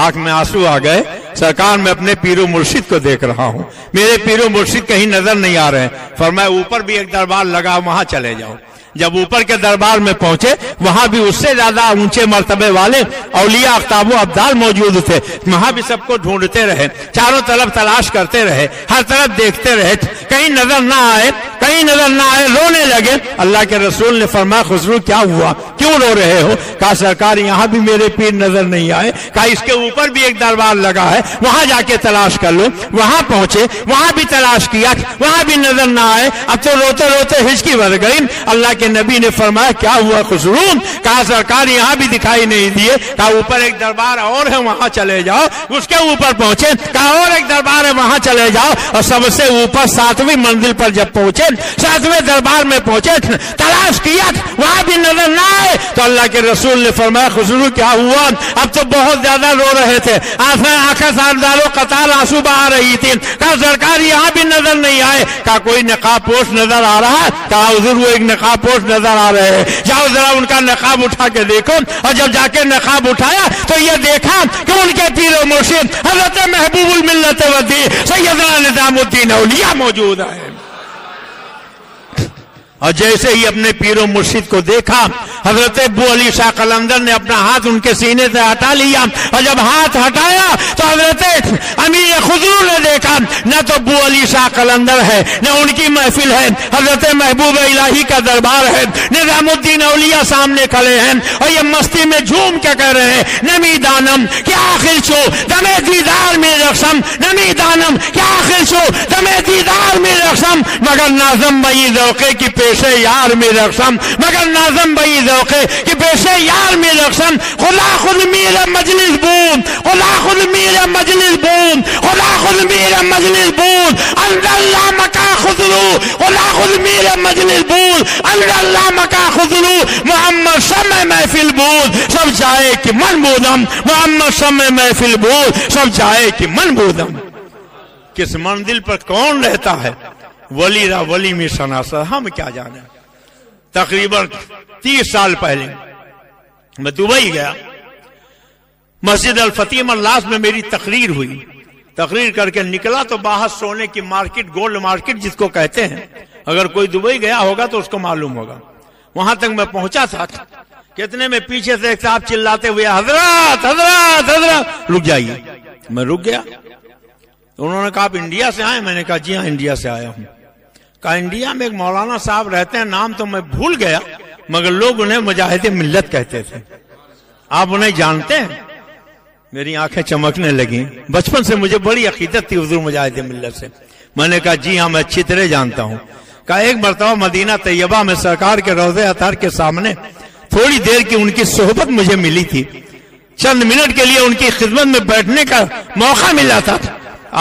آنکھ میں آنسو آ گئے. سرکار میں اپنے پیر و مرشد کو دیکھ رہا ہوں، میرے پیر و مرشد کہیں نظر نہیں آ رہے ہیں. فرمایا اوپر بھی ایک دربار لگا وہاں چلے جاؤ. جب اوپر کے دربار میں پہنچے وہاں بھی اس سے زیادہ اونچے مرتبے والے اولیاء اقطاب و ابدال موجود تھے. وہاں بھی سب کو ڈھونڈتے رہے, چاروں طرف تلاش کرتے رہے, ہر طرف دیکھتے رہے, کہیں نظر نہ آئے, کہیں نظر نہ آئے, رونے لگے. اللہ کے رسول نے فرمایا خسرو کیا ہوا, کیوں رو رہے ہو؟ کہا سرکار یہاں بھی میرے پیر نظر نہیں آئے. کہا اس کے اوپر بھی ایک دربار لگا ہے, وہاں جا کے تلاش کر لو. وہاں پہنچے, وہاں بھی تلاش کیا, وہاں بھی نظر نہ آئے. اب تو روتے روتے ہچکی بھر گئی. اللہ کے نبی نے فرمایا کیا ہوا خسرو؟ کہا سرکار یہاں بھی دکھائی نہیں دیے. کہا اوپر ایک دربار اور ہے وہاں چلے جاؤ. اس کے اوپر پہنچے, کہا اور ایک دربار ہے وہاں چلے جاؤ. اور سب سے اوپر 7ویں منزل پر جب پہنچے, 7ویں دربار میں پہنچے, تلاش کیا, وہاں بھی نظر نہ آئے. تو اللہ کے رسول نے فرمایا خسرو کیا ہوا؟ اب تو بہت زیادہ رو رہے تھے, آنکھیں سارداروں قطار آنسو بہا رہی تھی. کہا سرکار یہاں بھی نظر نہیں آئے. کہا کوئی نقاب پوش نظر آ رہا ہے؟ کہا حضور وہ ایک نقاب پوش نظر آ رہے ہیں, جاؤ ذرا ان کا نقاب اٹھا کے دیکھو. اور جب جا کے نقاب اٹھایا تو یہ دیکھا کہ ان کے پیر و مرشد حضرت محبوب الملت ودی سیدنا نظام الدین اولیاء موجود ہیں. اور جیسے ہی اپنے پیر و مرشد کو دیکھا, حضرت ابو علی شاہ قلندر نے اپنا ہاتھ ان کے سینے سے ہٹا لیا. اور جب ہاتھ ہٹایا تو حضرت امیر خضرو نے دیکھا نہ تو ابو علی شاہ قلندر ہے, نہ ان کی محفل ہے, حضرت محبوب الہی کا دربار ہے. نظام الدین اولیاء سامنے کھڑے ہیں اور یہ مستی میں جھوم کے کہہ رہے ہیں نمی دانم کیا آخر چھو دمے دیدار میں رقصم, نمی دانم کیا آخر چھو دمے دیدار میں رقصم, مگر ناظم بئی ذوقے کی پیشے یار میں رقصم, مگر ناظم بئی ذوقے کی پیشے یار میں رقصم. خدا خود میرے مجلس بون, خدا خود میرے مجلس بون, خدا خود میرے مجلس بون, اللہ مکا خضرو, خدا خود میرے مجلس بون, اللہ مکا خضرو, محمد شمع محفل بون, سب جائے کہ من بودم, محمد شمع محفل بون, سب جائے کہ من بودم. کس منزل پر کون رہتا ہے ولی را ولی میں شناسا, ہم کیا جانے. تقریباً 30 سال پہلے میں دبئی گیا, مسجد الفتح ملاس میں میری تقریر ہوئی. تقریر کر کے نکلا تو باہر سونے کی مارکیٹ, گولڈ مارکیٹ جس کو کہتے ہیں, اگر کوئی دبئی گیا ہوگا تو اس کو معلوم ہوگا. وہاں تک میں پہنچا تھا, کتنے میں پیچھے سے ایک صاحب چلاتے ہوئے حضرات حضرات حضرات رک جائیے. میں رک گیا. انہوں نے کہا آپ انڈیا سے آئے؟ میں نے کہا جی ہاں انڈیا سے آیا ہوں. کہا انڈیا میں ایک مولانا صاحب رہتے ہیں, نام تو میں بھول گیا, مگر لوگ انہیں مجاہد ملت کہتے تھے, آپ انہیں جانتے ہیں؟ میری آنکھیں چمکنے لگیں. بچپن سے مجھے بڑی عقیدت تھی حضور مجاہد ملت سے. میں نے کہا جی ہاں میں اچھی طرح جانتا ہوں. کہا ایک مرتبہ مدینہ طیبہ میں سرکار کے روضہ اطہر کے سامنے تھوڑی دیر کی ان کی صحبت مجھے ملی تھی, چند منٹ کے لیے ان کی خدمت میں بیٹھنے کا موقع ملا تھا.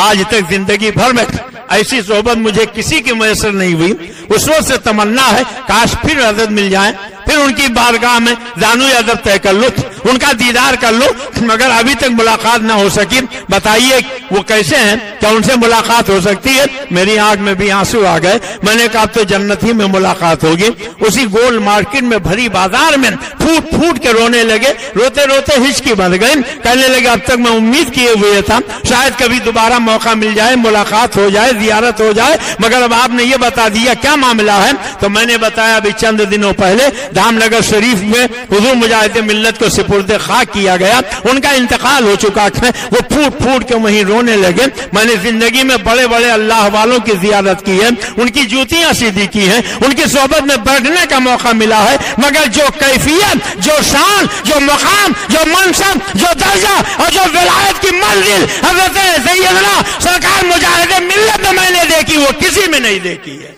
آج تک زندگی بھر میں ایسی صحبت مجھے کسی کی میسر نہیں ہوئی. اس وقت سے تمنا ہے کاش پھر حضرت مل جائیں, پھر ان کی بارگاہ میں زانو ادب طے کر لو, ان کا دیدار کر لو, مگر ابھی تک ملاقات نہ ہو سکی. بتائیے وہ کیسے ہیں, کیا ان سے ملاقات ہو سکتی ہے؟ میری آنکھ میں بھی آنسو آ گئے. میں نے کہا اب تو جنت ہی میں ملاقات ہوگی. اسی گولڈ مارکیٹ میں بھری بازار میں پھوٹ پھوٹ کے رونے لگے, روتے روتے ہچکی بندھ گئے. کہنے لگے اب تک میں امید کیے ہوئے تھا شاید کبھی دوبارہ موقع مل جائے, ملاقات ہو جائے, زیارت ہو جائے, مگر اب آپ نے یہ بتا دیا کیا معاملہ ہے. تو میں نے بتایا ابھی چند دنوں پہلے دھام نگر شریف میں حضور مجاہد ملت کو سپرد خاک کیا گیا, ان کا انتقال ہو چکا ہے. وہ پھوٹ پھوٹ کے وہیں رونے لگے. میں نے زندگی میں بڑے بڑے اللہ والوں کی زیارت کی ہے, ان کی جوتیاں سیدھی کی ہیں, ان کی صحبت میں بیٹھنے کا موقع ملا ہے, مگر جو کیفیت, جو شان, جو مقام, جو منصب, جو درجہ اور جو ولایت کی منزل حضرت سیدنا سرکار مجاہد ملت میں میں نے دیکھی وہ کسی میں نہیں دیکھی ہے.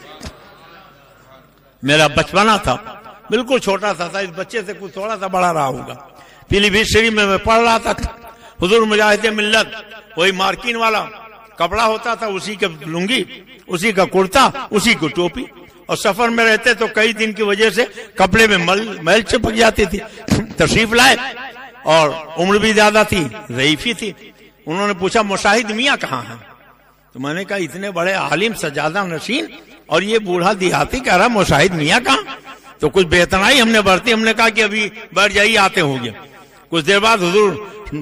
میرا بچپنا تھا, بالکل چھوٹا تھا, اس بچے سے کچھ تھوڑا سا بڑا رہا ہوگا. پیلی بھیت شریف میں پڑھ رہا تھا. حضور مجاہد ملت وہی مارکین والا کپڑا ہوتا تھا, اسی کا لنگی, اسی کا کرتا, اسی کو ٹوپی, اور سفر میں رہتے تو کئی دن کی وجہ سے کپڑے میں میل چپک جاتی تھی. تشریف لائے اور عمر بھی زیادہ تھی, ضعیفی تھی. انہوں نے پوچھا مشاہد میاں کہاں ہیں؟ تو میں نے کہا اتنے بڑے عالم سجادہ نشین اور یہ بوڑھا دیہاتی کہہ رہا مشاہد میاں کہاں؟ تو کچھ بے اتنائی ہم نے برتی. ہم نے کہا کہ ابھی بیٹھ جائیے, آتے ہوں گے. کچھ دیر بعد حضور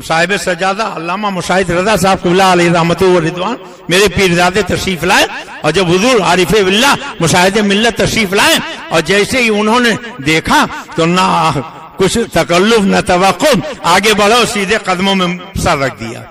صاحب سجادہ علامہ مشاہد رضا صاحب قبلہ علیہ رحمت و رضوان میرے پیرزادے تشریف لائے, اور جب حضور عارف باللہ مشاہد ملت تشریف لائے اور جیسے ہی انہوں نے دیکھا تو نہ کچھ تکلف نہ توقع، آگے بڑھو، سیدھے قدموں میں سر رکھ دیا،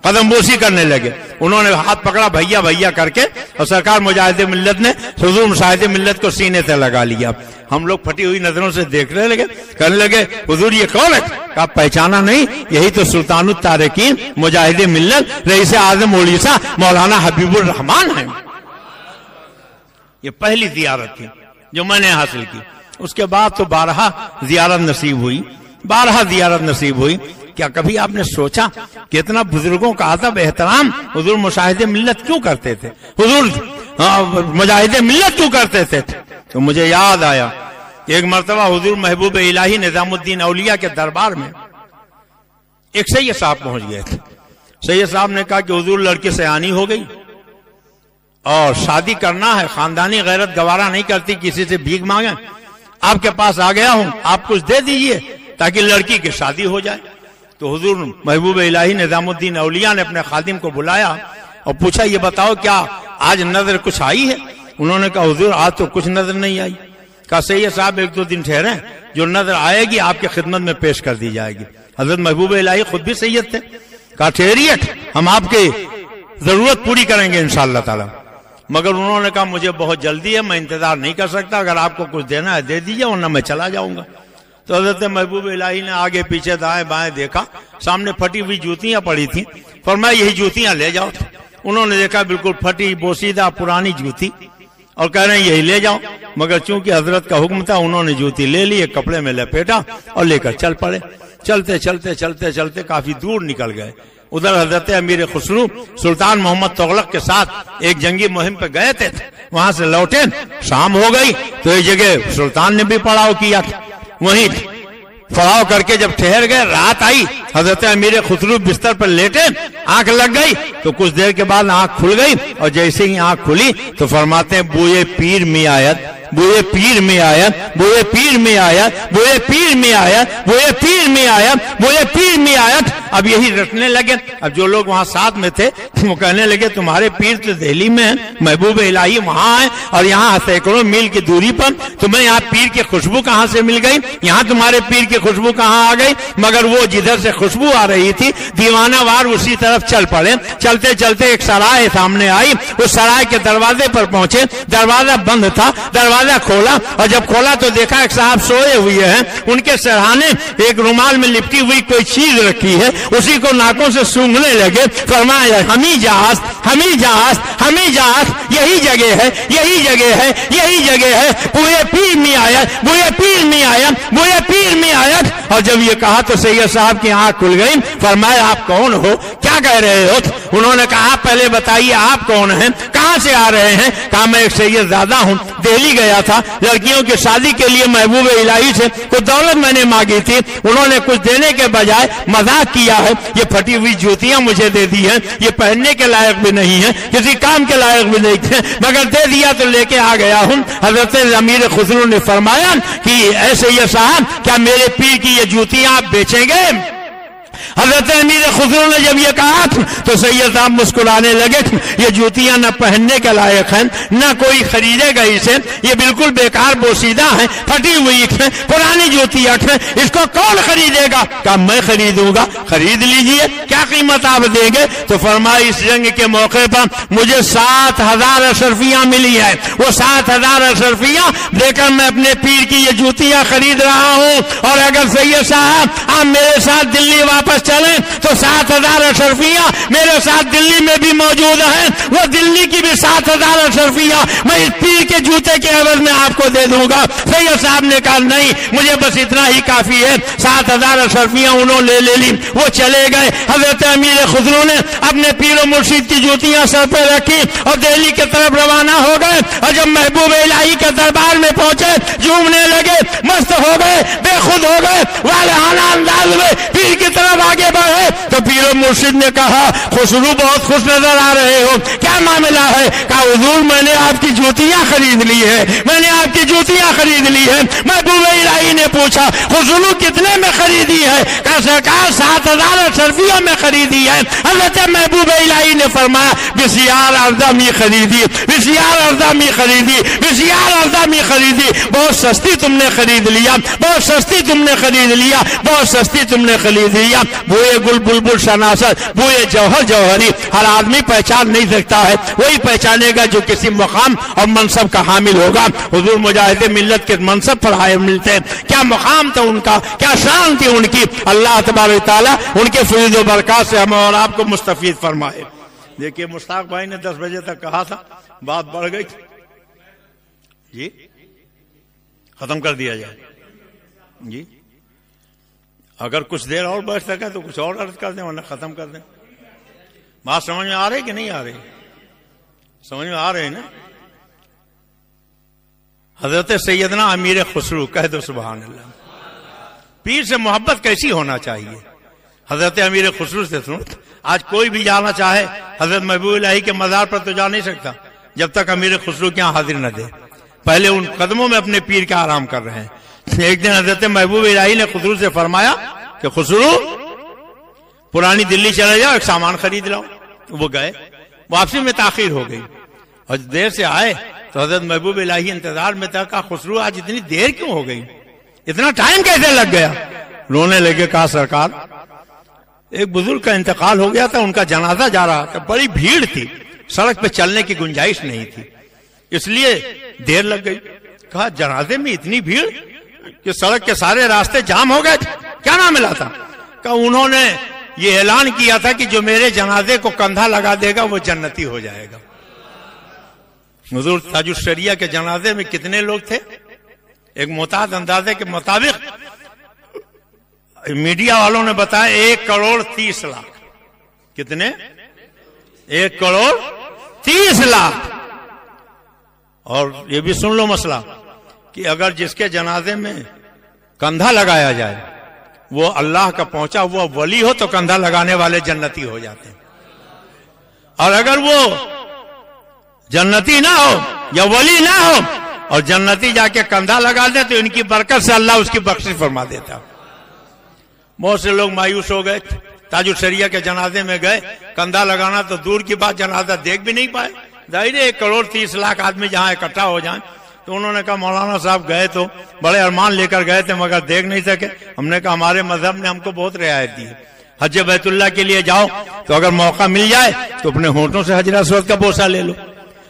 قدم بوسی کرنے لگے۔ انہوں نے ہاتھ پکڑا بھیا بھیا کر کے، اور سرکار مجاہد ملت نے حضور مشاہد ملت کو سینے سے لگا لیا۔ ہم لوگ پھٹی ہوئی نظروں سے دیکھنے لگے، کہنے لگے حضور یہ کون ہے؟ کہا پہچانا نہیں، یہی تو سلطان التارکین مجاہد ملت رئیس اعظم اڑیسہ مولانا حبیب الرحمان ہیں۔ یہ پہلی زیارت تھی جو میں نے حاصل کی۔ اس کے بعد تو بارہا زیارت نصیب ہوئی۔ کیا کبھی آپ نے سوچا کہ اتنا بزرگوں کا ادب احترام حضور مشاہد ملت کیوں کرتے تھے، حضور مجاہد ملت کیوں کرتے تھے؟ تو مجھے یاد آیا ایک مرتبہ حضور محبوب الہی نظام الدین اولیاء کے دربار میں ایک سید صاحب پہنچ گئے تھے۔ سید صاحب نے کہا کہ حضور لڑکی سیانی ہو گئی اور شادی کرنا ہے، خاندانی غیرت گوارا نہیں کرتی کسی سے بھیک مانگیں، آپ کے پاس آ گیا ہوں، آپ کچھ دے دیجئے تاکہ لڑکی کی شادی ہو جائے۔ تو حضور محبوب الہی نظام الدین اولیاء نے اپنے خادم کو بلایا اور پوچھا یہ بتاؤ کیا آج نظر کچھ آئی ہے؟ انہوں نے کہا حضور آج تو کچھ نظر نہیں آئی۔ کہا سید صاحب ایک دو دن ٹھہریں، جو نظر آئے گی آپ کی خدمت میں پیش کر دی جائے گی۔ حضرت محبوب الہی خود بھی سید تھے۔ کہا ٹھہریے، ہم آپ کی ضرورت پوری کریں گے انشاءاللہ تعالی۔ مگر انہوں نے کہا مجھے بہت جلدی ہے، میں انتظار نہیں کر سکتا، اگر آپ کو کچھ دینا ہے دے دیجیے ورنہ میں چلا جاؤں گا۔ تو حضرت محبوب الہی نے آگے پیچھے دائیں بائیں دیکھا، سامنے پھٹی ہوئی جوتیاں پڑی تھیں، فرمایا یہی جوتیاں لے جاؤ۔ انہوں نے دیکھا بالکل پھٹی بوسیدہ پرانی جوتی، اور کہہ رہے ہیں یہی لے جاؤ۔ مگر چونکہ حضرت کا حکم تھا انہوں نے جوتی لے لی، ایک کپڑے میں لپیٹا اور لے کر چل پڑے۔ چلتے چلتے چلتے چلتے کافی دور نکل گئے۔ ادھر حضرت امیر خسرو سلطان محمد تغلق کے ساتھ ایک جنگی مہم پہ گئے تھے، وہاں سے لوٹے، شام ہو گئی تو ایک جگہ سلطان نے بھی پڑاؤ کیا، وہیں پڑاؤ کر کے جب ٹھہر گئے، رات آئی، حضرت امیر خسرو بستر پر لیٹے، آنکھ لگ گئی تو کچھ دیر کے بعد آنکھ کھل گئی، اور جیسے ہی آنکھ کھلی تو فرماتے ہیں بوئے پیر میں آیت، بوئے پیر میں آیا، بوئے پیر میں آیا، بوئے پیر میں آیا، بوئے پیر میں آیا، بوئے پیر میں آیا۔ اب یہی رٹنے لگے۔ اب جو لوگ وہاں ساتھ میں تھے وہ کہنے لگے تمہارے پیر تو دہلی میں ہیں، محبوب الہی وہاں ہیں، اور یہاں سینکڑوں میل کی دوری پر تمہیں یہاں پیر کی خوشبو کہاں سے مل گئی؟ یہاں تمہارے پیر کی خوشبو کہاں آ گئی؟ مگر وہ جدھر سے خوشبو آ رہی تھی دیوانہ وار اسی طرف چل پڑے۔ چلتے چلتے ایک سرائے سامنے آئی، اس سرائے کے دروازے پر پہنچے، دروازہ بند تھا، دروازہ کھولا، اور جب کھولا تو دیکھا ایک صاحب سوئے ہوئے ہیں، ان کے سرہانے ایک رومال میں لپٹی ہوئی کوئی چیز رکھی ہے، اسی کو ناکوں سے سونگھنے لگے۔ فرمایا ہمیں جہاز، ہمیں جہاز، ہمیں جہاز، یہی جگہ ہے، یہی جگہ ہے، یہی جگہ ہے، بوئے پیر میں آیا، بوئے پیر میں آیا، بوئے پیر میں آیا۔ اور جب یہ کہا تو سید صاحب کی آنکھ کھل گئی۔ فرمایا آپ کون ہو، کیا کہہ رہے ہو؟ انہوں نے کہا پہلے بتائیے آپ کون ہیں، کہاں سے آ رہے ہیں؟ کہا میں ایک سید زادہ ہوں، دہلی گیا تھا، لڑکیوں کی شادی کے لیے محبوب الہی سے کچھ دولت میں نے مانگی تھی، انہوں نے کچھ دینے کے بجائے مذاق کیا ہے، یہ پھٹی ہوئی جوتیاں مجھے دے دی ہیں، یہ پہننے کے لائق بھی نہیں ہے، کسی کام کے لائق بھی نہیں ہے، مگر دے دیا تو لے کے آ گیا ہوں۔ حضرت امیر خسرو نے فرمایا کہ ایسے یہ صاحب کیا میرے پیر کی یہ جوتیاں آپ بیچیں گے؟ حضرت امیر خسرو نے جب یہ کہا تو سید صاحب مسکرانے لگے، یہ جوتیاں نہ پہننے کے لائق ہیں، نہ کوئی خریدے گا اسے، یہ بالکل بیکار بوسیدہ ہیں، پھٹی ہوئی ہیں، پرانی جوتیاں ہیں، اس کو کون خریدے گا؟ کہا میں خریدوں گا۔ خرید لیجئے، کیا قیمت آپ دیں گے؟ تو فرمایا اس جنگ کے موقع پر مجھے 7,000 اشرفیاں ملی ہیں، وہ 7,000 اشرفیاں دے کر میں اپنے پیر کی یہ جوتیاں خرید رہا ہوں، اور اگر سید صاحب آپ میرے ساتھ دلی واپس چلیں تو 7,000 اشرفیاں میرے ساتھ دلی میں بھی موجود ہیں، وہ دلی کی بھی 7,000 اشرفیاں میں اس پیر کے جوتے کے عوض میں آپ کو دے دوں گا۔ سید صاحب نے کہا نہیں، مجھے بس اتنا ہی کافی ہے۔ 7,000 اشرفیاں انہوں نے لے لی، وہ چلے گئے۔ حضرت امیر خسرو نے اپنے پیر و مرشد کی جوتیاں سر پہ رکھی اور دہلی کی طرف روانہ ہو گئے، اور جب محبوب الہی کے دربار میں پہنچے جھومنے لگے، مست ہو گئے، بے خود ہو گئے، والہانہ انداز میں پیر کی طرف آگے بڑھے تو پیر و مرشد نے کہا خسرو بہت خوش نظر آ رہے ہو، کیا معاملہ ہے؟ کہا حضور میں نے آپ کی جوتیاں خرید لی ہے، میں نے آپ کی جوتیاں خرید لی ہے۔ محبوب الہی نے پوچھا خسرو کتنے میں خریدی ہے؟ کہا سرکار 7,000 اشرفیوں میں خریدی ہے۔ حضرت محبوب الہی نے فرمایا بسیار ارزمی خریدی، بسیار ارزمی خریدی، بسیار ارزمی خریدی، بہت سستی تم نے خرید لیا، بہت سستی تم نے خرید لیا، بہت سستی تم نے خرید لیا۔ بوئے گل بلبل شناست، بوئے جوہر جوہری ہر آدمی پہچان نہیں سکتا ہے، وہی پہچانے گا جو کسی مقام اور منصب کا حامل ہوگا۔ حضور مجاہد ملت کے منصب پر حائل ملتے ہیں، کیا مقام تھا ان کا، کیا شان تھی ان کی، اللہ تبارک تعالیٰ ان کے فیض و برکات سے ہمیں اور آپ کو مستفید فرمائے۔ دیکھیے مشتاق بھائی نے 10 بجے تک کہا تھا، بات بڑھ گئی جی، ختم کر دیا جائے جی، اگر کچھ دیر اور بیٹھ سکے تو کچھ اور عرض کر دیں ورنہ ختم کر دیں۔ بات سمجھ میں آ رہی کہ نہیں آ رہی؟ سمجھ میں آ رہے نا؟ حضرت سیدنا امیر خسرو، کہہ دو سبحان اللہ۔ پیر سے محبت کیسی ہونا چاہیے؟ حضرت امیر خسرو سے سنو، آج کوئی بھی جانا چاہے حضرت محبوب الہی کے مزار پر تو جا نہیں سکتا جب تک امیر خسرو کے یہاں حاضر نہ دے، پہلے ان قدموں میں اپنے پیر کا آرام کر رہے ہیں۔ ایک دن حضرت محبوب الہی نے خسرو سے فرمایا کہ خسرو پرانی دلی چلے جاؤ، ایک سامان خرید لاؤ۔ وہ گئے، واپسی میں تاخیر ہو گئی اور دیر سے آئے تو حضرت محبوب الہی انتظار میں تھا۔ کہا خسرو آج اتنی دیر کیوں ہو گئی، اتنا ٹائم کیسے لگ گیا؟ رونے لگے، کہا سرکار ایک بزرگ کا انتقال ہو گیا تھا، ان کا جنازہ جا رہا تھا، بڑی بھیڑ تھی، سڑک پہ چلنے کی گنجائش نہیں تھی، اس لیے دیر لگ گئی۔ کہا جنازے میں اتنی بھیڑ کہ سڑک کے سارے راستے جام ہو گئے، کیا نام ملا تھا؟ کہا انہوں نے یہ اعلان کیا تھا کہ جو میرے جنازے کو کندھا لگا دے گا وہ جنتی ہو جائے گا۔ حضور تاج الشریعہ کے جنازے میں کتنے لوگ تھے؟ ایک محتاط اندازے کے مطابق میڈیا والوں نے بتایا 1,30,00,000۔ کتنے؟ 1,30,00,000۔ اور یہ بھی سن لو مسئلہ کہ اگر جس کے جنازے میں کندھا لگایا جائے وہ اللہ کا پہنچا ہوا ولی ہو تو کندھا لگانے والے جنتی ہو جاتے ہیں، اور اگر وہ جنتی نہ ہو یا ولی نہ ہو اور جنتی جا کے کندھا لگا دے تو ان کی برکت سے اللہ اس کی بخشش فرما دیتا۔ بہت سے لوگ مایوس ہو گئے، تاج الشریعہ کے جنازے میں گئے، کندھا لگانا تو دور کی بات جنازہ دیکھ بھی نہیں پائے، ظاہر ہے 1,30,00,000 آدمی جہاں اکٹھا ہو جائیں۔ تو انہوں نے کہا مولانا صاحب گئے تو بڑے ارمان لے کر گئے تھے مگر دیکھ نہیں سکے۔ ہم نے کہا ہمارے مذہب نے ہم کو بہت رعایت دی ہے، حج بیت اللہ کے لیے جاؤ تو اگر موقع مل جائے تو اپنے ہونٹوں سے حجر اسود کا بوسہ لے لو،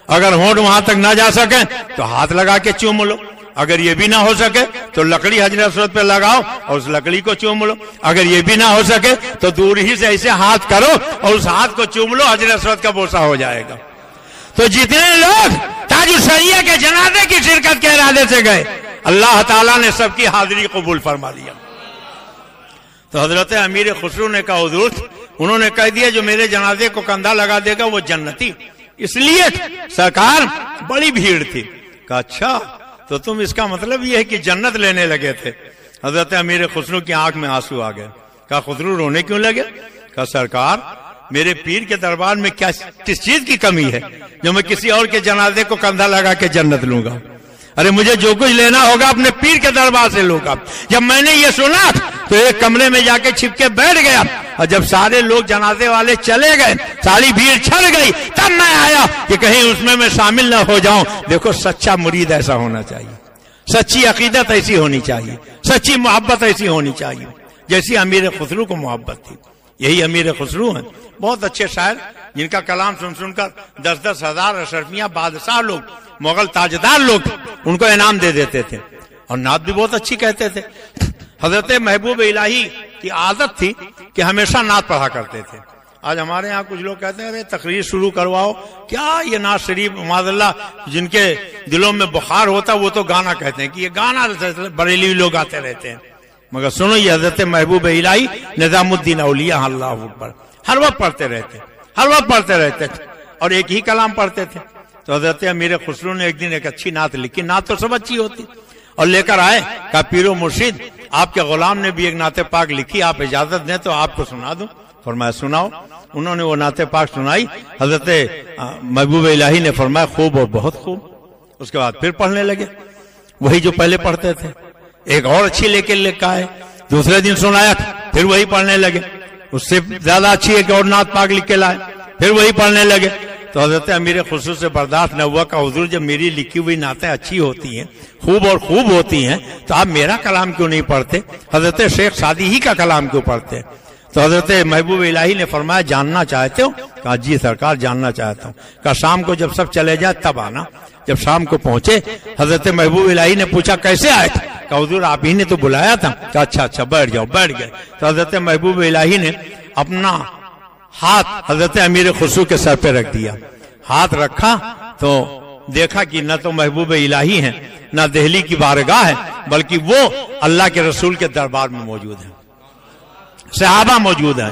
اگر ہونٹ وہاں تک نہ جا سکے تو ہاتھ لگا کے چوم لو، اگر یہ بھی نہ ہو سکے تو لکڑی حجر اسود پہ لگاؤ اور اس لکڑی کو چوم لو، اگر یہ بھی نہ ہو سکے تو دور ہی سے ایسے ہاتھ کرو اور اس ہاتھ کو چوم لو، حجر اسود کا بوسہ ہو جائے گا۔ تو جتنے لوگ تاج الشریعہ کے جنازے کی شرکت کے ارادے سے گئے اللہ تعالیٰ نے سب کی حاضری قبول فرما لیا۔ تو حضرت امیر خسرو نے کہا حضور انہوں نے کہہ دیا جو میرے جنازے کو کندھا لگا دے گا وہ جنتی، اس لیے سرکار بڑی بھیڑ تھی۔ کہا اچھا تو تم اس کا مطلب یہ ہے کہ جنت لینے لگے تھے؟ حضرت امیر خسرو کی آنکھ میں آنسو آ گئے۔ کہا خسرو رونے کیوں لگے؟ کہا سرکار میرے پیر کے دربار میں کس چیز کی کمی ہے جو میں کسی اور کے جنازے کو کندھا لگا کے جنت لوں گا؟ ارے مجھے جو کچھ لینا ہوگا اپنے پیر کے دربار سے لوں گا۔ جب میں نے یہ سنا تو ایک کمرے میں جا کے چھپ کے بیٹھ گیا، اور جب سارے لوگ جنازے والے چلے گئے، ساری بھیڑ چھڑ گئی، تب میں آیا کہ کہیں اس میں شامل نہ ہو جاؤں۔ دیکھو سچا مرید ایسا ہونا چاہیے، سچی عقیدت ایسی ہونی چاہیے، سچی محبت ایسی ہونی چاہیے جیسی امیر خسرو کو محبت تھی۔ یہی امیر خسرو ہیں، بہت اچھے شاعر جن کا کلام سن کر 10-10 ہزار اشرفیاں بادشاہ لوگ، مغل تاجدار لوگ ان کو انعام دے دیتے تھے، اور نعت بھی بہت اچھی کہتے تھے۔ حضرت محبوب الہی کی عادت تھی کہ ہمیشہ نعت پڑھا کرتے تھے۔ آج ہمارے ہاں کچھ لوگ کہتے ہیں ارے تقریر شروع کرواؤ، کیا یہ نعت شریف معاذ اللہ جن کے دلوں میں بخار ہوتا وہ تو گانا کہتے ہیں کہ یہ گانا بریلوی لوگ آتے رہتے ہیں، مگر سنو یہ حضرت محبوب الہی نظام الدین اولیاء اللہ اکبر ہر وقت پڑھتے رہتے، ہر وقت پڑھتے رہتے اور ایک ہی کلام پڑھتے تھے۔ تو حضرت امیر خسرو نے ایک دن ایک اچھی نعت لکھی، نعت تو سب اچھی ہوتی، اور لے کر آئے، کہا پیر و مرشد آپ کے غلام نے بھی ایک نعت پاک لکھی، آپ اجازت دیں تو آپ کو سنا دوں؟ فرمایا سناؤ. انہوں نے وہ نعت پاک سنائی. حضرت محبوب الہی نے فرمایا خوب اور بہت خوب. اس کے بعد پھر پڑھنے لگے وہی جو پہلے پڑھتے تھے. ایک اور اچھی لے کے لکھا ہے. دوسرے دن سنایا پھر وہی پڑھنے لگے. اس سے زیادہ اچھی ایک اور نعت پاک لکھ کے لائے پھر وہی پڑھنے لگے. تو حضرت امیر خصوص سے برداشت نہ ہوا کہ حضور جب میری لکھی ہوئی نعتیں اچھی ہوتی ہیں خوب اور خوب ہوتی ہیں تو آپ میرا کلام کیوں نہیں پڑھتے؟ حضرت شیخ سعدی ہی کا کلام کیوں پڑھتے؟ تو حضرت محبوب الہی نے فرمایا جاننا چاہتے ہو؟ کہا جی سرکار جاننا چاہتا ہوں. کہا شام کو جب سب چلے جائے تب آنا. جب شام کو پہنچے حضرت محبوب الہی نے پوچھا کیسے آئے تھے؟ کہا حضور آپ ہی نے تو بلایا تھا. کہا اچھا بیٹھ جاؤ. بیٹھ گئے. تو حضرت محبوب الہی نے اپنا ہاتھ حضرت امیر خسرو کے سر پہ رکھ دیا. ہاتھ رکھا تو دیکھا کہ نہ تو محبوب الہی ہیں نہ دہلی کی بارگاہ ہے بلکہ وہ اللہ کے رسول کے دربار میں موجود ہیں. صحابہ موجود ہیں,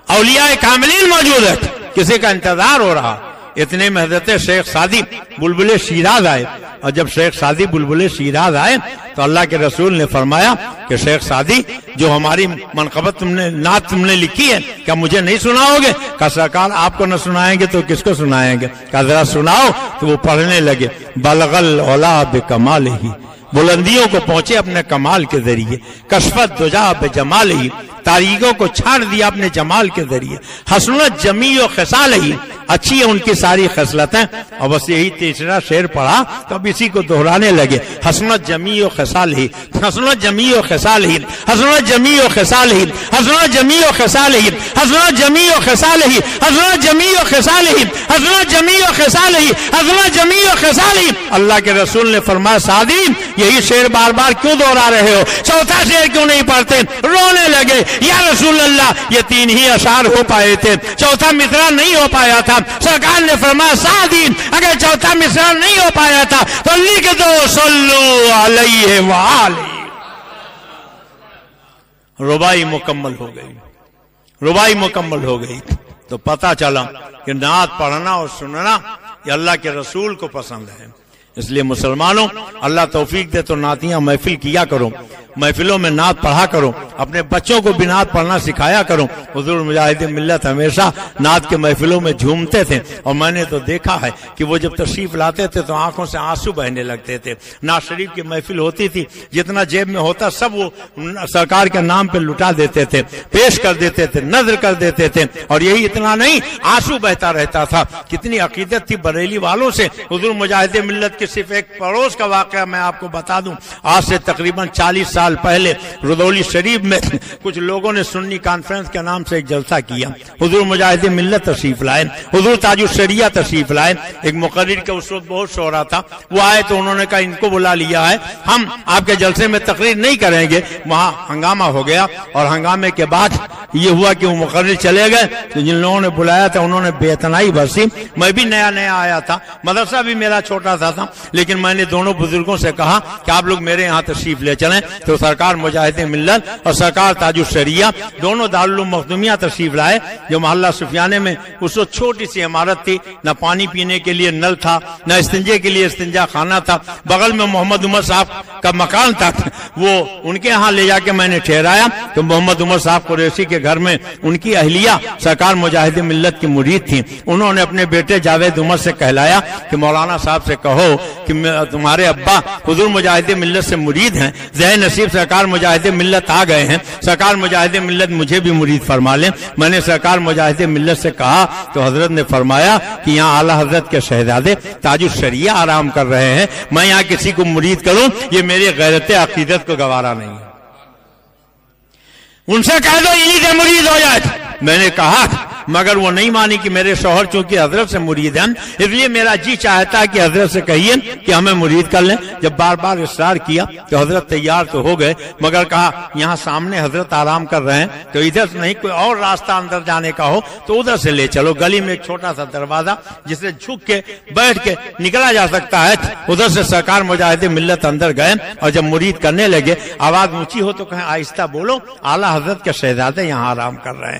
اولیاء کاملین موجود ہیں. کسی کا انتظار ہو رہا. اتنے میں حضرت شیخ سعدی بلبل شیراز آئے. اور جب شیخ سعدی بلبل شیراز آئے تو اللہ کے رسول نے فرمایا کہ شیخ سعدی جو ہماری منقبت نعت تم نے لکھی ہے کیا مجھے نہیں سناؤ گے؟ کہا سرکار آپ کو نہ سنائیں گے تو کس کو سنائیں گے؟ کہا ذرا سناؤ. تو وہ پڑھنے لگے بلغ العلا بکمالہ, بلندیوں کو پہنچے اپنے کمال کے ذریعے. کشفت دجا بجمالہ, تاریکوں کو چھاڑ دیا اپنے جمال کے ذریعے. حسنت جمیع و خصالہ, اچھی ہے ان کی ساری خصلتیں. اور بس یہی تیسرا شعر پڑھا تو اب اسی کو دہرانے لگے. حسنت جمیع و خصالہ, حسنت جمیع و خصالہ, حسنت جمیع و خصالہ, حسنت جمیع و خصالہ, حسنت جمیع و خصالہ, حسنت جمیع و خصالہ, حسنت جمیع و خصالہ, حسنت جمیع و خصالہ. اللہ کے رسول نے فرمایا سعدی یہی شعر بار بار کیوں دوہرا رہے ہو؟ چوتھا شعر کیوں نہیں پڑھتے؟ رونے لگے. یا رسول اللہ یہ 3 ہی اشعار ہو پائے تھے, چوتھا مصرع نہیں ہو پایا تھا. سرکار نے فرمایا سعدی اگر چوتھا مصرع نہیں ہو پایا تھا تو لکھ دو صلو علیہ وآلہ. ربائی مکمل ہو گئی, ربائی مکمل ہو گئی. تو پتہ چلا کہ نعت پڑھنا اور سننا یہ اللہ کے رسول کو پسند ہے. اس لیے مسلمانوں اللہ توفیق دے تو نعتیاں محفل کیا کرو, محفلوں میں نعت پڑھا کرو, اپنے بچوں کو بھی نعت پڑھنا سکھایا کرو. حضور مجاہد ملت ہمیشہ نعت کے محفلوں میں جھومتے تھے اور میں نے تو دیکھا ہے کہ وہ جب تشریف لاتے تھے تو آنکھوں سے آنسو بہنے لگتے تھے. نعت شریف کی محفل ہوتی تھی, جتنا جیب میں ہوتا سب وہ سرکار کے نام پہ لٹا دیتے تھے, پیش کر دیتے تھے, نظر کر دیتے تھے. اور یہی اتنا نہیں آنسو بہتا رہتا تھا. کتنی عقیدت تھی بریلی والوں سے. حضور مجاہد ملت کے صرف ایک پڑوس کا واقعہ میں آپ کو بتا دوں. آج سے تقریباً 40 سال پہلے رضولی شریف میں کچھ لوگوں نے سنی کانفرنس کے نام سے ایک جلسہ کیا. حضور مجاہد ملت تشریف لائے, حضور تاج الشریعہ تشریف لائے. ایک مقرر کے اس وقت بہت شہرا تھا, وہ آئے تو انہوں نے کہا ان کو بلا لیا ہے, ہم آپ کے جلسے میں تقریر نہیں کریں گے. وہاں ہنگامہ ہو گیا اور ہنگامے کے بعد یہ ہوا کہ وہ مقرر چلے گئے. تو جن لوگوں نے بلایا تھا انہوں نے بے اتنائی برسی. میں بھی نیا نیا آیا تھا, مدرسہ بھی میرا چھوٹا سا تھا, لیکن میں نے دونوں بزرگوں سے کہا کہ آپ لوگ میرے یہاں تشریف لے چلیں. تو سرکار مجاہد ملت اور سرکار تاج الشریعہ دونوں دارالعلوم مخدومیہ تشریف لائے, جو محلہ سفیانے میں اس وقت چھوٹی سی عمارت تھی. نہ پانی پینے کے لیے نل تھا, نہ استنجے کے لیے استنجا خانہ تھا. بغل میں محمد عمر صاحب کا مکان تھا, وہ ان کے ہاں لے جا کے میں نے ٹھہرایا. تو محمد عمر صاحب قریشی کے گھر میں ان کی اہلیہ سرکار مجاہد ملت کی مرید تھی. انہوں نے اپنے بیٹے جاوید عمر سے کہلایا کہ مولانا صاحب سے کہو کہ تمہارے ابا حضور مجاہد ملت سے مرید ہیں, ذہن نصیب سرکار مجاہد ملت آ گئے ہیں, سرکار مجاہد ملت مجھے بھی مرید فرما لیں. میں نے سرکار مجاہد ملت سے کہا تو حضرت نے فرمایا کہ یہاں اعلیٰ حضرت کے شہزادے تاج الشریعہ آرام کر رہے ہیں, میں یہاں کسی کو مرید کروں یہ میری غیرت عقیدت کو گوارا نہیں ہے. ان سے کہہ دو انہی سے مرید ہو جائے. میں نے کہا مگر وہ نہیں مانی کہ میرے شوہر چونکہ حضرت سے مرید ہیں, اس لیے میرا جی چاہتا ہے کہ حضرت سے کہیے کہ ہمیں مرید کر لیں. جب بار بار اصرار کیا تو حضرت تیار تو ہو گئے, مگر کہا یہاں سامنے حضرت آرام کر رہے ہیں تو ادھر سے نہیں, کوئی اور راستہ اندر جانے کا ہو تو ادھر سے لے چلو. گلی میں ایک چھوٹا سا دروازہ جسے جھک کے بیٹھ کے نکلا جا سکتا ہے, ادھر سے سرکار مجاہد ملت اندر گئے. اور جب مرید کرنے لگے آواز اونچی ہو تو کہیں آہستہ بولو, اعلیٰ حضرت کے شہزادے یہاں آرام کر رہے ہیں.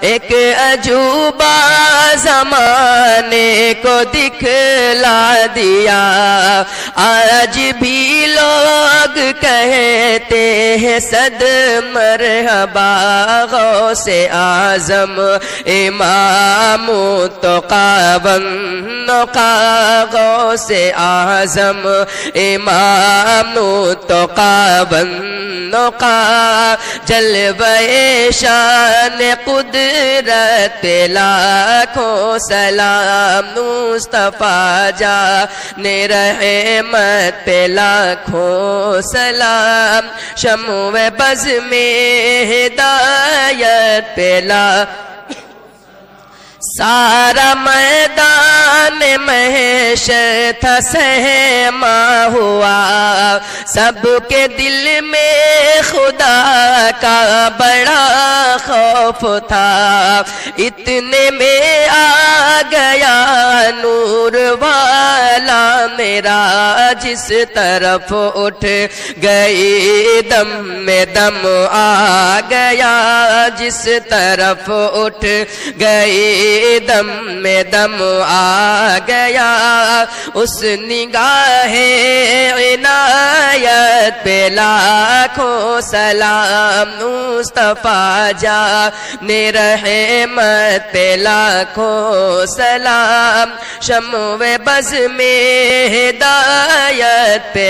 ایک عجوبہ زمانے کو دکھلا دیا۔ آج بھی لوگ کہتے ہیں صد مرحبا غوث اعظم امام التقی والنقی، غوث اعظم امام التقی والنقی، جلوہ شان قدرت لاکھوں سلام، مصطفیٰ جان رحمت پہ لاکھوں سلام، شمع بز میں ہدایت پہ سارا میدان محشر تھا سہما ہوا، سب کے دل میں خدا کا بڑا خوف تھا، اتنے میں آ گیا نور والا میرا، جس طرف اٹھ گئی دم میں دم آ گیا، جس طرف اٹھ گئی دم میں دم آ گیا، اس نگاہ عنایت پہ لاکھوں سلام، مصطفیٰ جان رحمت پہ لاکھوں سلام، شمع بز میں ہدایت پہ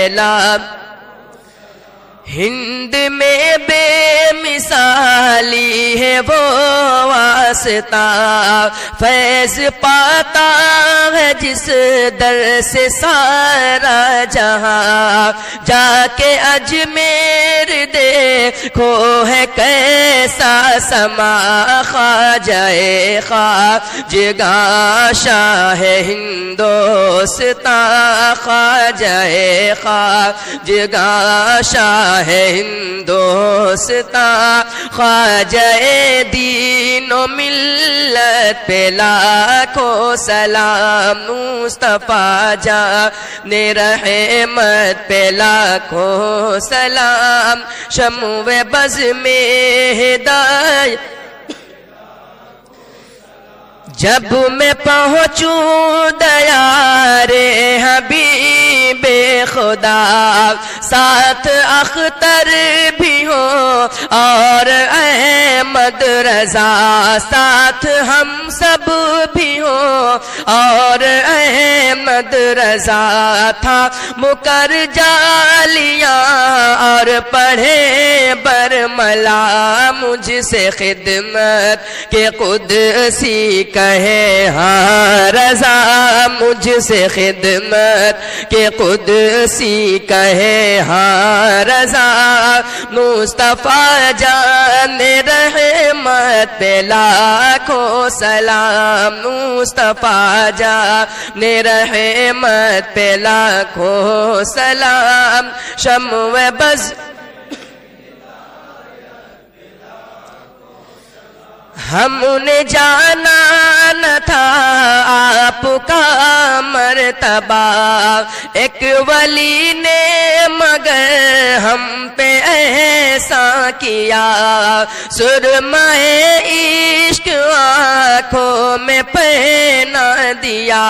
ہند میں بے مثالی ہے وہ واسطہ، فیض پاتا ہے جس در سے سارا جہاں، جا کے اجمیر دیکھو ہے کیسا سما، خواجہ خواجگاں شاہ ہندوستاں، خواجہ خواجگاں شاہ ہندوستاں، خواجہ دین و ملت پہ لاکھوں سلام، مصطفیٰ جان رحمت پہ لاکھوں سلام، شمع بز میں ہدایت جب میں پہنچوں دیار حبیب خدا، ساتھ اختر بھی ہو اور احمد رضا، ساتھ ہم سب بھی ہو اور احمد رضا، تھا مکر جالیاں اور پڑھے برملا، مجھ سے خدمت کے قدسی کہے ہاں رضا، مجھ سے خدمت کے قدسی کہے ہاں رضا، مصطفیٰ جان رحمت پہ لاکھوں سلام، مصطفیٰ جان رحمت پہ لاکھوں سلام، شمع بز ہم نے جانا نہ تھا آپ کا مرتبہ، ایک ولی نے مگر ہم پہ ایسا کیا، سرمہ عشق آنکھوں میں پہنا دیا،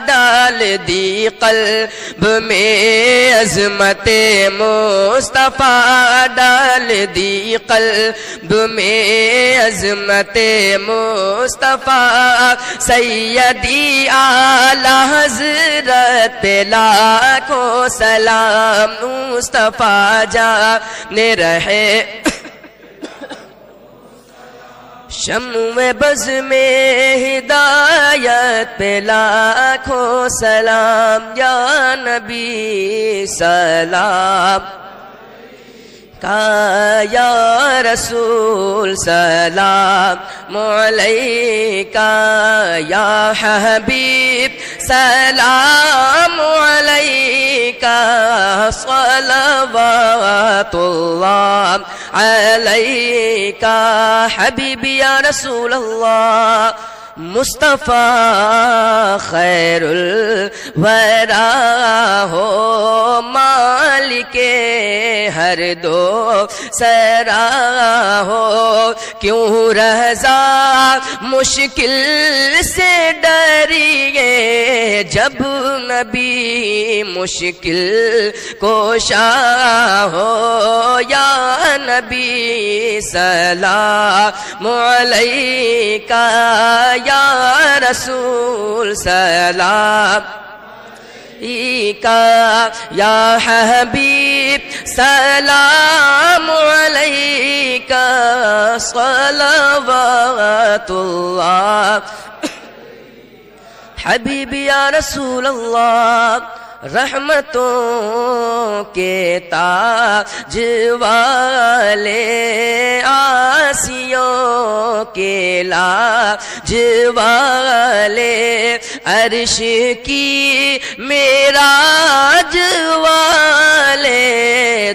ڈال دی قلب میں عظمت مصطفیٰ، ڈال دی قلب میں عظمت مصطفیٰ، سیدی اعلی حضرت پہ لاکھوں سلام، مصطفیٰ جان رہے شمع بز میں ہدایت پہ لاکھوں سلام، یا نبی سلام یا رسول سلام علیکہ، یا حبیب سلام علیکہ، صلوات اللہ علیکہ، حبیبی یا رسول اللہ مصطفیٰ خیر الورا ہو مالک ہر دو سرا ہو کیوں رضا مشکل سے ڈریے جب نبی مشکل کوشا ہو یا نبی سلام علیکہ یا رسول سلام یا حبیب سلام علیکہ صلوات اللہ حبیب یا رسول اللہ رحمتوں کے تاج والے آسیوں کے لاج والے عرش کی معراج والے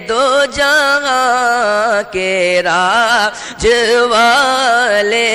دو جہاں کے راج والے